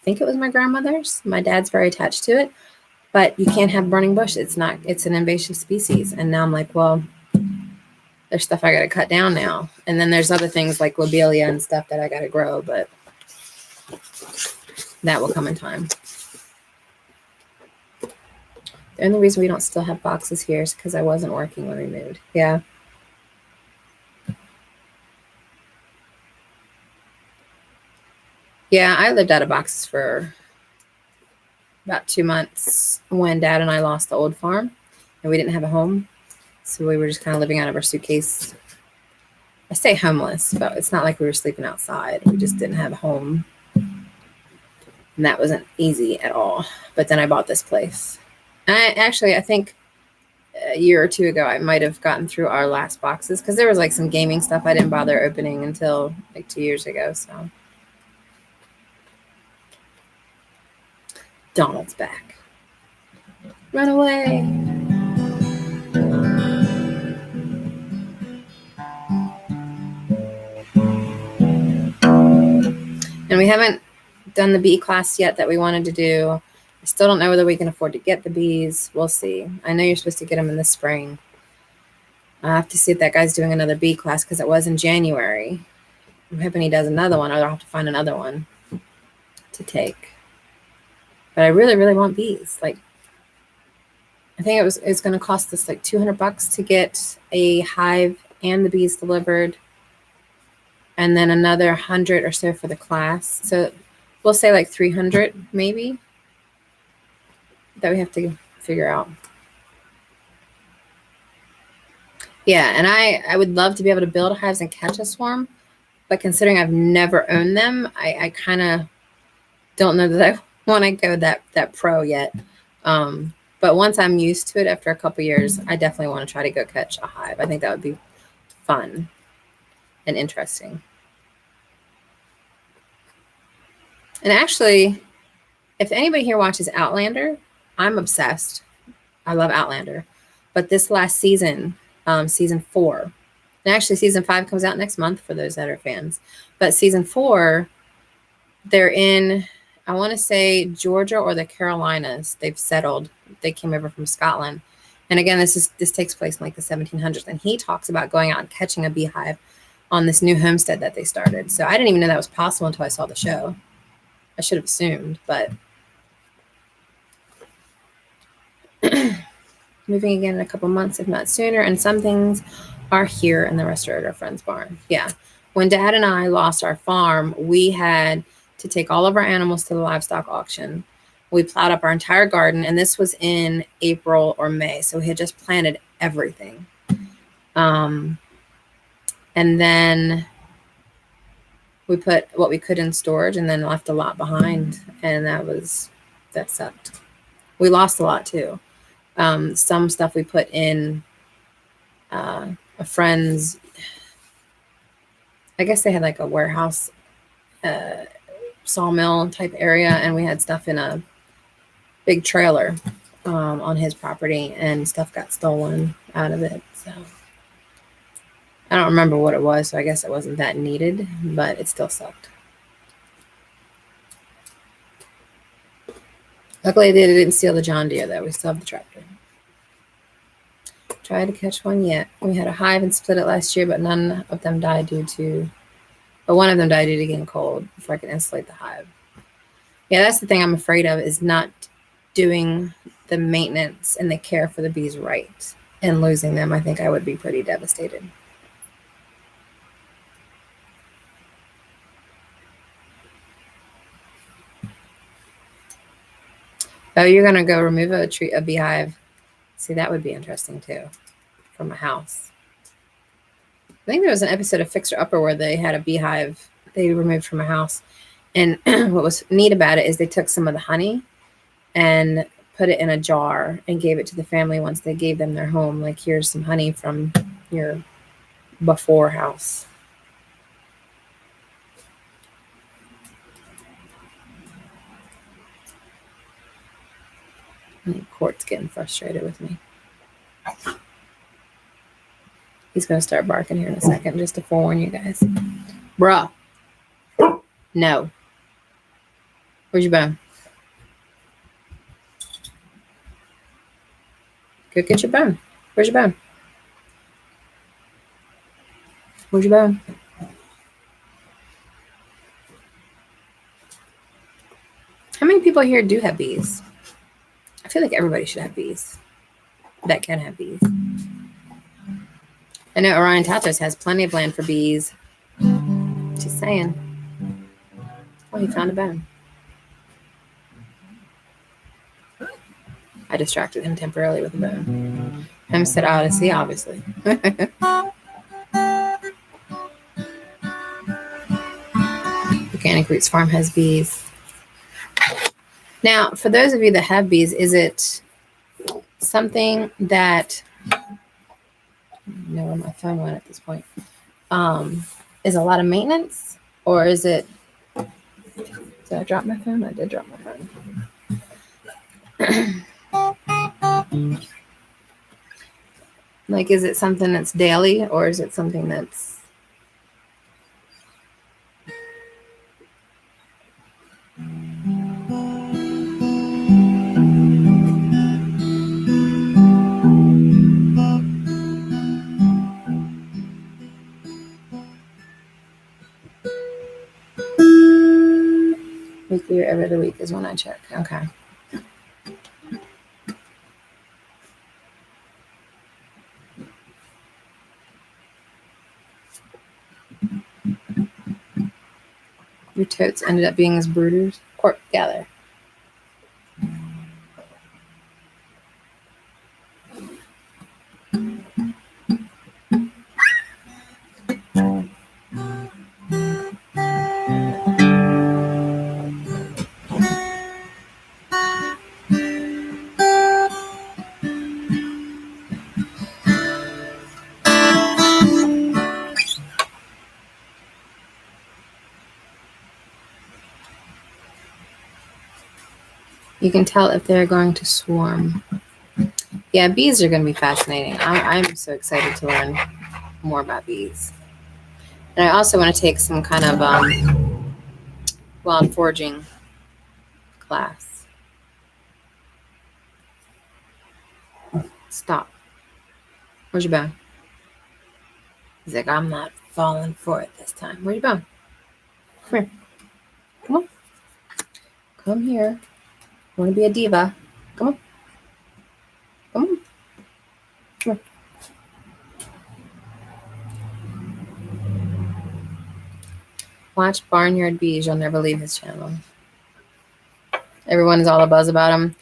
think it was my grandmother's. My dad's very attached to it. But you can't have burning bush. It's an invasive species. And now I'm like, well, there's stuff I got to cut down now. And then there's other things like lobelia and stuff that I got to grow, but that will come in time. The only reason we don't still have boxes here is because I wasn't working when we moved. Yeah. Yeah, I lived out of boxes for about 2 months when Dad and I lost the old farm and we didn't have a home. So we were just kind of living out of our suitcase. I say homeless, but it's not like we were sleeping outside. We just didn't have a home. And that wasn't easy at all. But then I bought this place. And I think a year or 2 ago, I might have gotten through our last boxes because there was like some gaming stuff I didn't bother opening until like 2 years ago. So Donald's back. Run away. And we haven't done the bee class yet that we wanted to do. I still don't know whether we can afford to get the bees. We'll see. I know you're supposed to get them in the spring. I have to see if that guy's doing another bee class because it was in January. I'm hoping he does another one, or I'll have to find another one to take. But I really, really want bees. Like, I think it's going to cost us like $200 to get a hive and the bees delivered. And then another 100 or so for the class. So we'll say like 300 maybe that we have to figure out. Yeah, and I would love to be able to build hives and catch a swarm, But considering I've never owned them, I kind of don't know that I want to go that pro yet. But once I'm used to it after a couple years, I definitely want to try to go catch a hive. I think that would be fun and interesting. And actually, if anybody here watches Outlander, I'm obsessed. I love Outlander. But this last season, season 4, and actually season 5 comes out next month for those that are fans. But season 4, they're in, I want to say Georgia or the Carolinas. They've settled. They came over from Scotland. And again, this takes place in like the 1700s. And he talks about going out and catching a beehive on this new homestead that they started. So I didn't even know that was possible until I saw the show. I should have assumed, but moving again in a couple months, if not sooner. And some things are here and the rest are at our friend's barn. Yeah. When Dad and I lost our farm, we had to take all of our animals to the livestock auction. We plowed up our entire garden, and this was in April or May. So we had just planted everything. And then we put what we could in storage and then left a lot behind. And that sucked. We lost a lot too. Some stuff we put in a friend's, I guess they had like a warehouse, sawmill type area, and we had stuff in a big trailer on his property, and stuff got stolen out of it. So I don't remember what it was, so I guess it wasn't that needed, but it still sucked. Luckily, they didn't steal the John Deere, though. We still have the tractor. Tried to catch one yet. We had a hive and split it last year, but none of them died but one of them died due to getting cold before I could insulate the hive. Yeah, that's the thing I'm afraid of, is not doing the maintenance and the care for the bees right and losing them. I think I would be pretty devastated. Oh, you're going to go remove a beehive. See, that would be interesting too, from a house. I think there was an episode of Fixer Upper where they had a beehive they removed from a house. And what was neat about it is they took some of the honey and put it in a jar and gave it to the family once they gave them their home. Like, here's some honey from your before house. Court's getting frustrated with me. He's going to start barking here in a second, just to forewarn you guys. Bruh. No. Where's your bone? Go get your bone. Where's your bone? Where's your bone? How many people here do have bees? I feel like everybody should have bees. That can have bees. I know Orion Tatos has plenty of land for bees. Just saying. Oh, he found a bone. I distracted him temporarily with a bone. Homestead Odyssey, obviously. Organic Roots Farm has bees. Now, for those of you that have bees, is it something that, I don't know where my phone went at this point, is a lot of maintenance, or is it, did I drop my phone? I did drop my phone. Like, is it something that's daily, or is it something that's, weekly or every other week is when I check. Okay. Your totes ended up being as brooders. Court gather. You can tell if they're going to swarm. Yeah, bees are going to be fascinating. I'm so excited to learn more about bees. And I also want to take some kind of wild foraging class. Stop. Where's your bone? He's like, I'm not falling for it this time. Where's your bone? Come here. Come on. Come here. You want to be a diva? Come on. Come on. Come here. Watch Barnyard Bees. You'll never leave his channel. Everyone is all abuzz about him.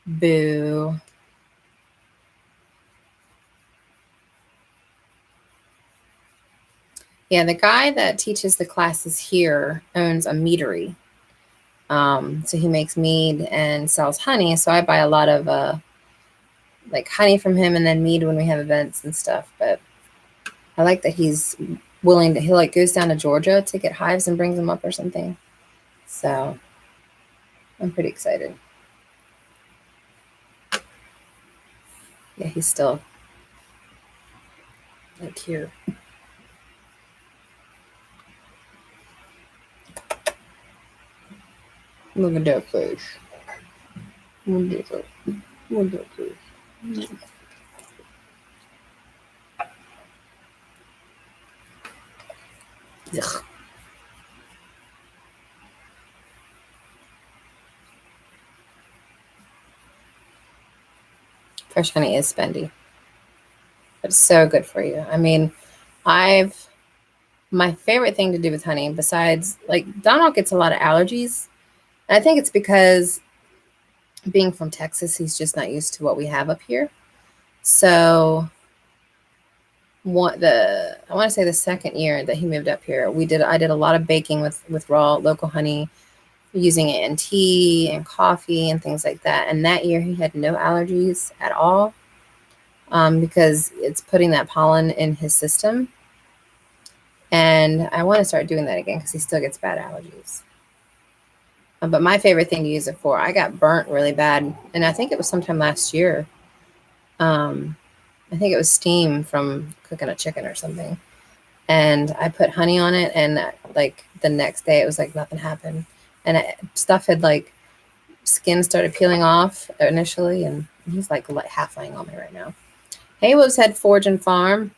Boo. Yeah, the guy that teaches the classes here owns a meadery. So he makes mead and sells honey. So I buy a lot of like honey from him and then mead when we have events and stuff. But I like that he's willing to, he like goes down to Georgia to get hives and brings them up or something. So I'm pretty excited. Yeah, he's still like here. Look at that fish. Look at that. Look at that fish. Ugh. Fresh honey is spendy, but it's so good for you. I mean, my favorite thing to do with honey, besides like Donald gets a lot of allergies. And I think it's because being from Texas, he's just not used to what we have up here. So I want to say the second year that he moved up here, I did a lot of baking with raw local honey, using it in tea and coffee and things like that. And that year he had no allergies at all, because it's putting that pollen in his system. And I want to start doing that again because he still gets bad allergies. But my favorite thing to use it for, I got burnt really bad. And I think it was sometime last year. I think it was steam from cooking a chicken or something. And I put honey on it. And like the next day, it was like nothing happened. And stuff had like skin started peeling off initially. And he's like half laying on me right now. Hey, 𝙒𝘔𝙔𝙎 Forge and Farm.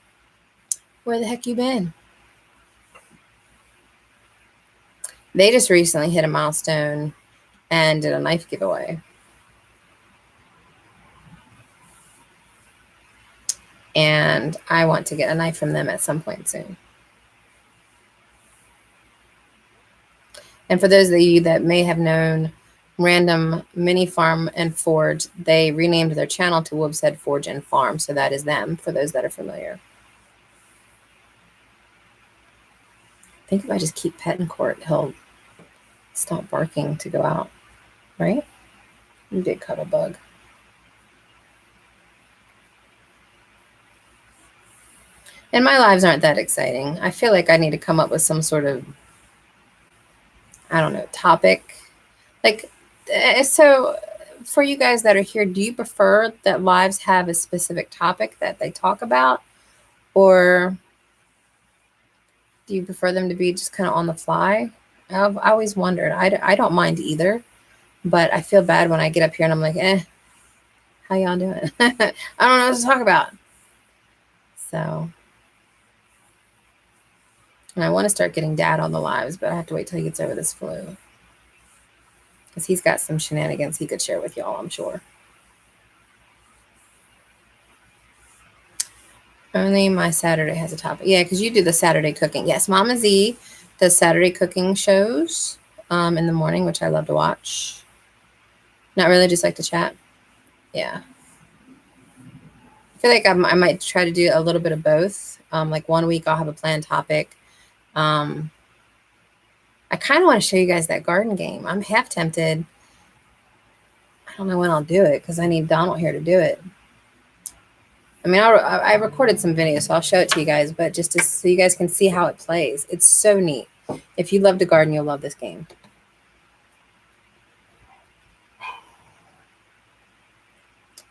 Where the heck you been? They just recently hit a milestone and did a knife giveaway. And I want to get a knife from them at some point soon. And for those of you that may have known Random Mini Farm and Forge, they renamed their channel to 𝙒𝘔𝙔𝙎 Forge and Farm. So that is them, for those that are familiar. I think if I just keep petting Court, he'll stop barking to go out, right? You big cuddle bug. And my lives aren't that exciting. I feel like I need to come up with some sort of, I don't know, topic. Like, so for you guys that are here, do you prefer that lives have a specific topic that they talk about? Or do you prefer them to be just kind of on the fly? I've always wondered. I don't mind either, but I feel bad when I get up here and I'm like, how y'all doing? I don't know what to talk about. So, and I want to start getting Dad on the lives, but I have to wait till he gets over this flu. Because he's got some shenanigans he could share with y'all, I'm sure. Only my Saturday has a topic. Yeah, because you do the Saturday cooking. Yes, Mama Z does Saturday cooking shows in the morning, which I love to watch. Not really, just like to chat. Yeah. I feel like I might try to do a little bit of both. Like one week I'll have a planned topic. I kind of want to show you guys that garden game. I'm half tempted. I don't know when I'll do it because I need Donald here to do it. I mean, I recorded some videos, so I'll show it to you guys, but just so you guys can see how it plays. It's so neat. If you love to garden, you'll love this game.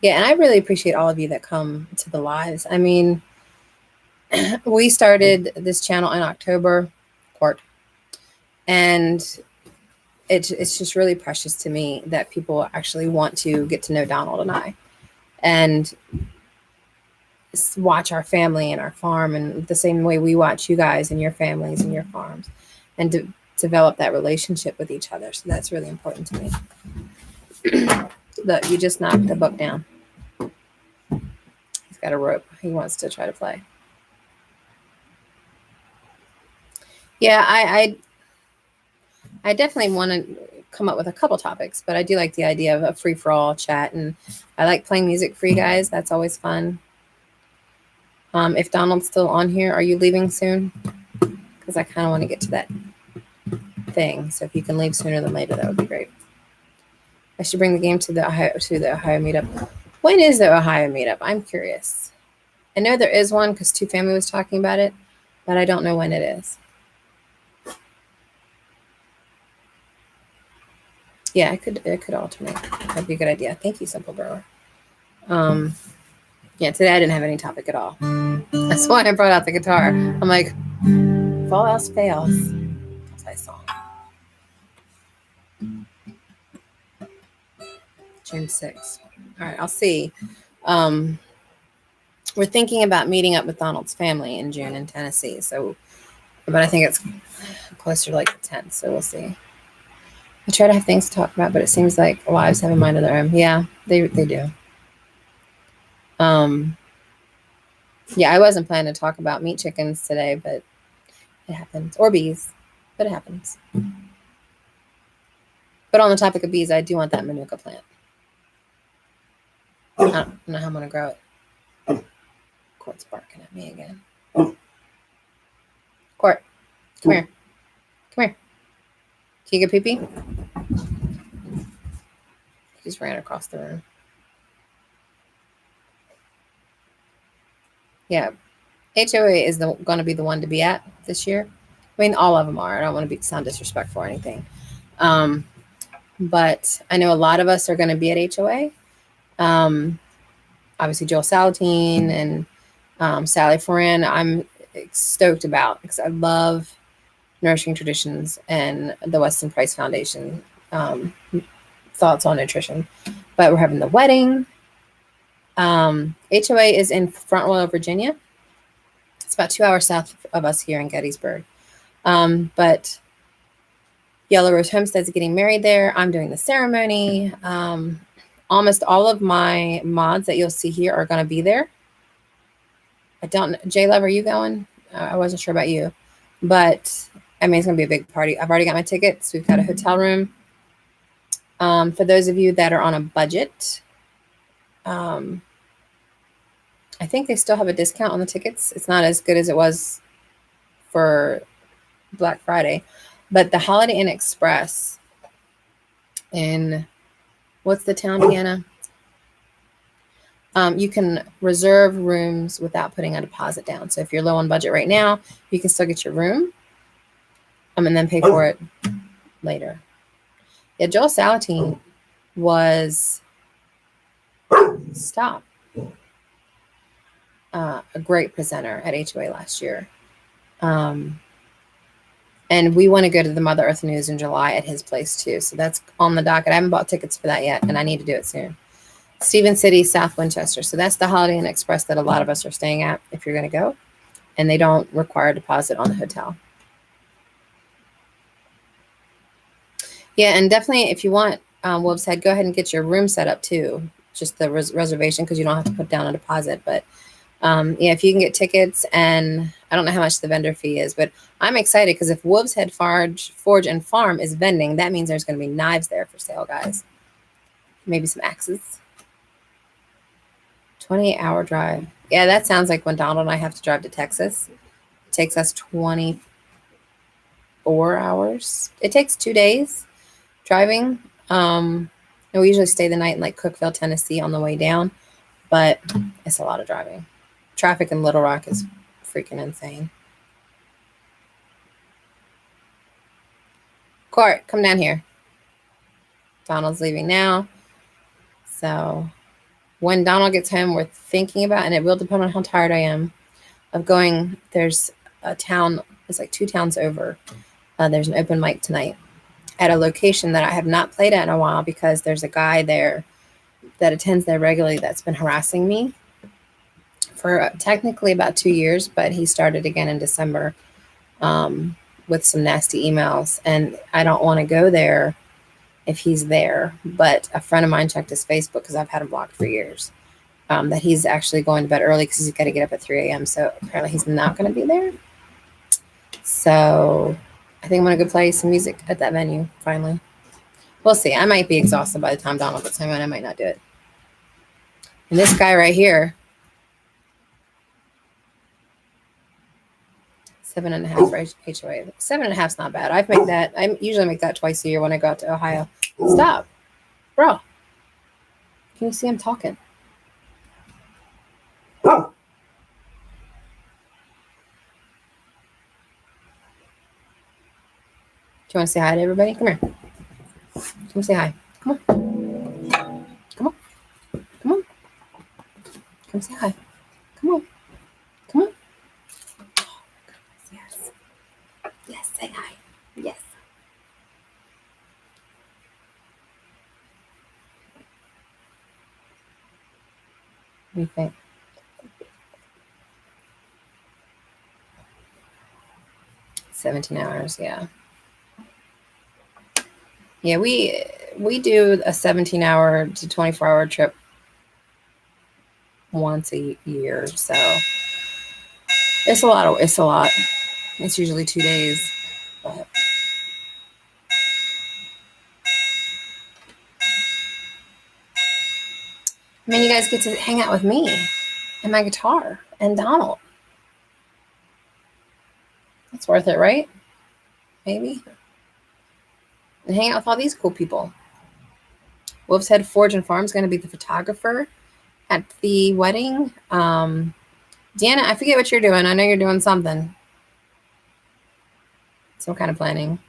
Yeah, and I really appreciate all of you that come to the lives. I mean, we started this channel in October, and it's just really precious to me that people actually want to get to know Donald and I, and watch our family and our farm, and the same way we watch you guys and your families and your farms, and to develop that relationship with each other. So that's really important to me. Look, you just knocked the book down. He's got a rope. He wants to try to play. Yeah, I definitely want to come up with a couple topics, but I do like the idea of a free-for-all chat, and I like playing music for you guys. That's always fun. If Donald's still on here, are you leaving soon? Because I kind of want to get to that thing. So if you can leave sooner than later, that would be great. I should bring the game to the Ohio meetup. When is the Ohio meetup? I'm curious. I know there is one because Two Family was talking about it, but I don't know when it is. Yeah, it could alternate. That'd be a good idea. Thank you, Simple Brewer. Yeah, today I didn't have any topic at all. That's why I brought out the guitar. I'm like, if all else fails, I'll play a song. June 6th. All right, I'll see. We're thinking about meeting up with Donald's family in June in Tennessee. So, but I think it's closer to like the 10th. So we'll see. I try to have things to talk about, but it seems like lives have a mind of their own. Yeah, they do. Yeah, I wasn't planning to talk about meat chickens today, but it happens. Or bees, but it happens. But on the topic of bees, I do want that manuka plant. I don't know how I'm going to grow it. Court's barking at me again. Court, come here. Come here. Can you get pee-pee? He just ran across the room. Yeah. HOA is going to be the one to be at this year. I mean, all of them are. I don't want to sound disrespectful or anything. But I know a lot of us are going to be at HOA. Obviously, Joel Salatin and Sally Foran, I'm stoked about because I love Nourishing Traditions and the Weston Price Foundation thoughts on nutrition. But we're having the wedding. HOA is in Front Royal, Virginia. It's about 2 hours south of us here in Gettysburg. But Yellow Rose Homestead's getting married there. I'm doing the ceremony. Almost all of my mods that you'll see here are going to be there. I don't know. J-Love, are you going? I wasn't sure about you. But, I mean, it's going to be a big party. I've already got my tickets. We've got a hotel room. For those of you that are on a budget, I think they still have a discount on the tickets. It's not as good as it was for Black Friday. But the Holiday Inn Express in, what's the town, Deanna? You can reserve rooms without putting a deposit down. So if you're low on budget right now, you can still get your room and then pay for it later. Yeah, Joel Salatin was a great presenter at HOA last year. And we want to go to the Mother Earth News in July at his place too. So that's on the docket. I haven't bought tickets for that yet, and I need to do it soon. Stephen City, South Winchester. So that's the Holiday Inn Express that a lot of us are staying at if you're going to go. And they don't require a deposit on the hotel. Yeah, and definitely if you want Wolf's Head, go ahead and get your room set up too. Just the reservation, because you don't have to put down a deposit. But yeah, if you can get tickets, and I don't know how much the vendor fee is, but I'm excited because if Wolf's Head Forge and Farm is vending, that means there's going to be knives there for sale, guys. Maybe some axes. 28-hour drive. Yeah, that sounds like when Donald and I have to drive to Texas. It takes us 24 hours. It takes 2 days driving. And we usually stay the night in like Cookeville, Tennessee on the way down, but it's a lot of driving. Traffic in Little Rock is freaking insane. Court, come down here. Donald's leaving now. So when Donald gets home, we're thinking about, and it will depend on how tired I am, of going. There's a town, it's like 2 towns over. There's an open mic tonight at a location that I have not played at in a while because there's a guy there that attends there regularly that's been harassing me for technically about 2 years, but he started again in December with some nasty emails, and I don't want to go there if he's there. But a friend of mine checked his Facebook, because I've had him blocked for years, that he's actually going to bed early because he's got to get up at 3 a.m. So apparently he's not going to be there. So I think I'm going to go play some music at that venue finally. We'll see. I might be exhausted by the time Donald gets home, and I might not do it. And this guy right here, 7.5 for HOA. 7.5 is not bad. I usually make that twice a year when I go out to Ohio. Stop, bro. Can you see I'm talking? Do you want to say hi to everybody? Come here. Come say hi. Come on. Come on. Come on. Come say hi. Come on. Come on. Oh, yes. Yes, say hi. Yes. What do you think? $17 hours, yeah. Yeah, we do a 17-hour to 24-hour trip once a year, so it's a lot. It's usually 2 days, but I mean, you guys get to hang out with me and my guitar and Donald. That's worth it, right? Maybe. And hang out with all these cool people. Wolf's Head Forge and Farm is going to be the photographer at the wedding. Deanna, I forget what you're doing. I know you're doing something. Some kind of planning.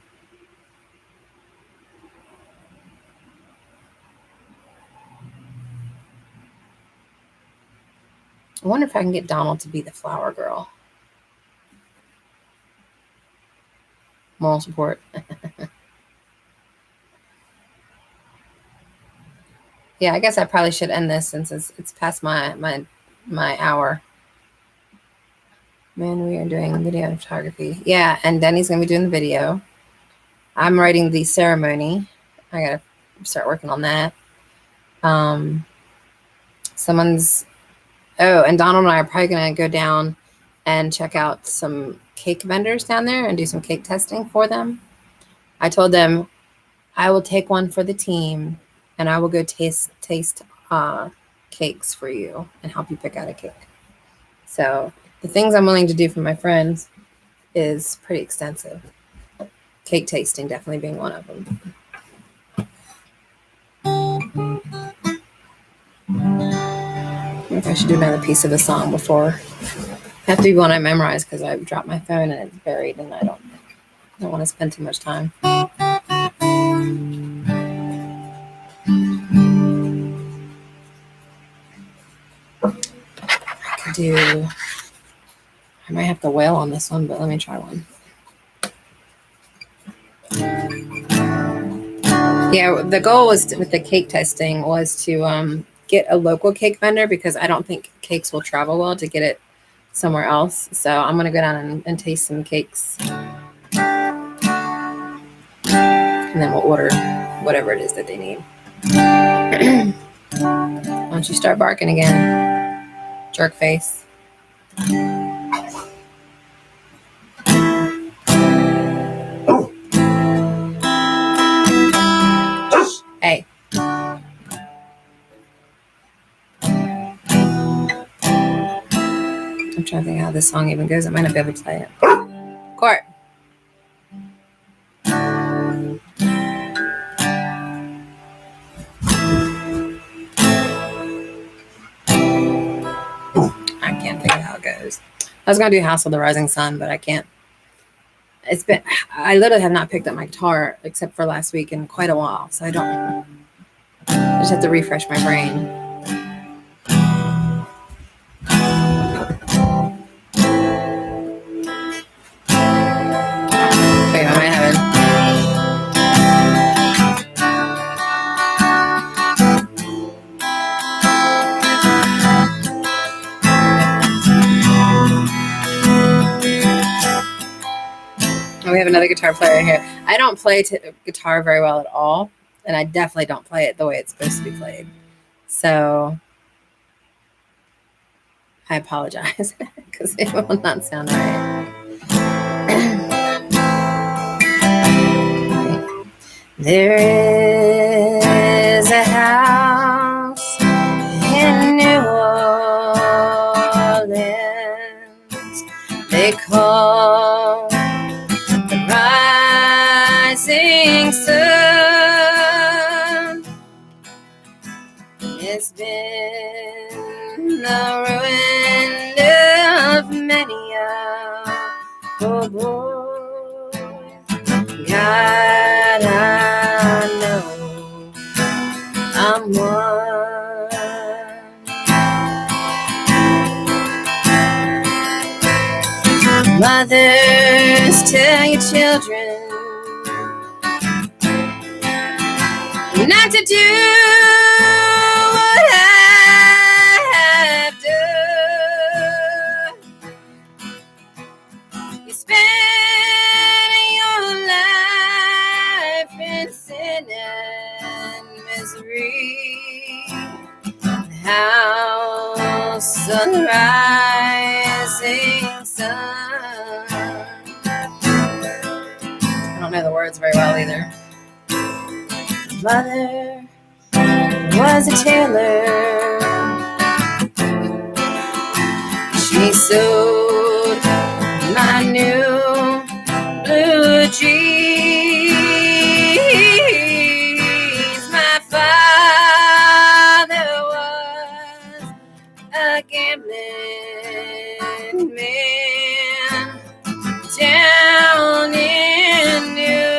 I wonder if I can get Donald to be the flower girl. Moral support. Yeah, I guess I probably should end this since it's past my hour. Man, we are doing video and photography. Yeah, and Denny's going to be doing the video. I'm writing the ceremony. I got to start working on that. And Donald and I are probably going to go down and check out some cake vendors down there and do some cake testing for them. I told them I will take one for the team, and I will go taste cakes for you and help you pick out a cake. So the things I'm willing to do for my friends is pretty extensive. Cake tasting definitely being one of them. Maybe I should do another piece of the song before. Have to be one I memorize because I dropped my phone and it's buried, and I don't want to spend too much time. I might have to wail on this one, but let me try one. Yeah, the goal was with the cake testing was to get a local cake vendor, because I don't think cakes will travel well to get it somewhere else. So I'm going to go down and taste some cakes. And then we'll order whatever it is that they need. Why don't you start barking again, jerk face? Hey. I'm trying to think how this song even goes. I might not be able to play it. Court. I can't think of how it goes. I was going to do House of the Rising Sun, but I can't. I literally have not picked up my guitar except for last week in quite a while. So I just have to refresh my brain. have another guitar player in here. I don't play guitar very well at all, and I definitely don't play it the way it's supposed to be played. So I apologize because it will not sound right. There is a house in New Orleans they call the Rising Sun. It's been the ruin of many a poor boy. God, I know I'm one. Mothers, tell your children not to do what I have done. You spend your life in sin and misery. The house of the rising sun. I don't know the words very well either. Mother was a tailor. She sewed my new blue jeans. My father was a gambling man down in New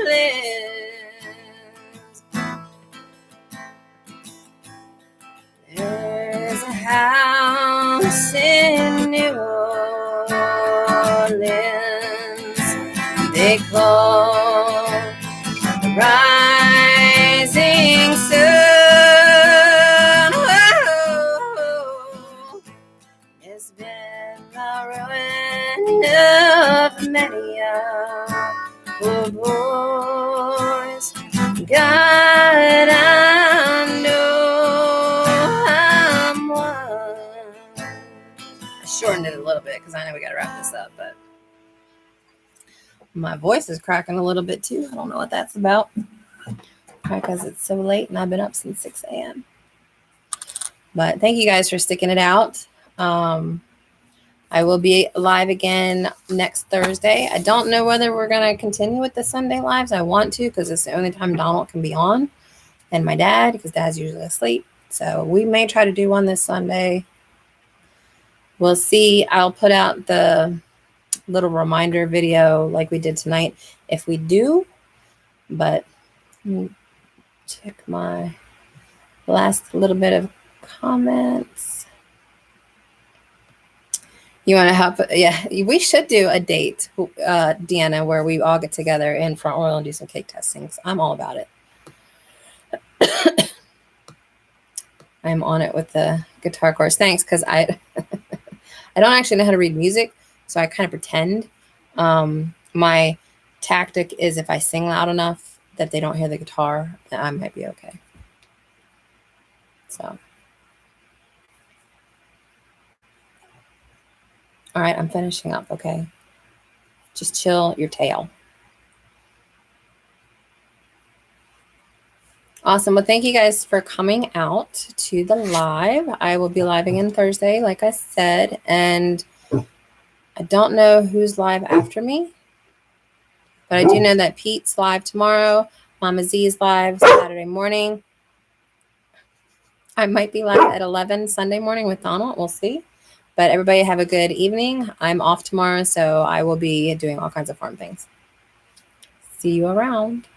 Orleans. There's a house in New Orleans they call the Rising Sun. Oh, it's been the ruin of many a poor boys. God, I know I'm one. I shortened it a little bit because I know we got to wrap this up, but my voice is cracking a little bit too. I don't know what that's about because it's so late and I've been up since 6 a.m. But thank you guys for sticking it out. I will be live again next Thursday. I don't know whether we're going to continue with the Sunday lives. I want to because it's the only time Donald can be on, and my dad because Dad's usually asleep. So we may try to do one this Sunday. We'll see. I'll put out the little reminder video like we did tonight if we do. But check my last little bit of comments. You want to help? Yeah, we should do a date, Deanna, where we all get together in Front Royal and do some cake testings. I'm all about it. I'm on it with the guitar course. Thanks, because I don't actually know how to read music, so I kind of pretend. My tactic is if I sing loud enough that they don't hear the guitar, then I might be okay. So. All right, I'm finishing up, okay? Just chill your tail. Awesome. Well, thank you guys for coming out to the live. I will be live again Thursday, like I said, and I don't know who's live after me, but I do know that Pete's live tomorrow. Mama Z's live Saturday morning. I might be live at 11 Sunday morning with Donald. We'll see. But everybody have a good evening. I'm off tomorrow, so I will be doing all kinds of fun things. See you around.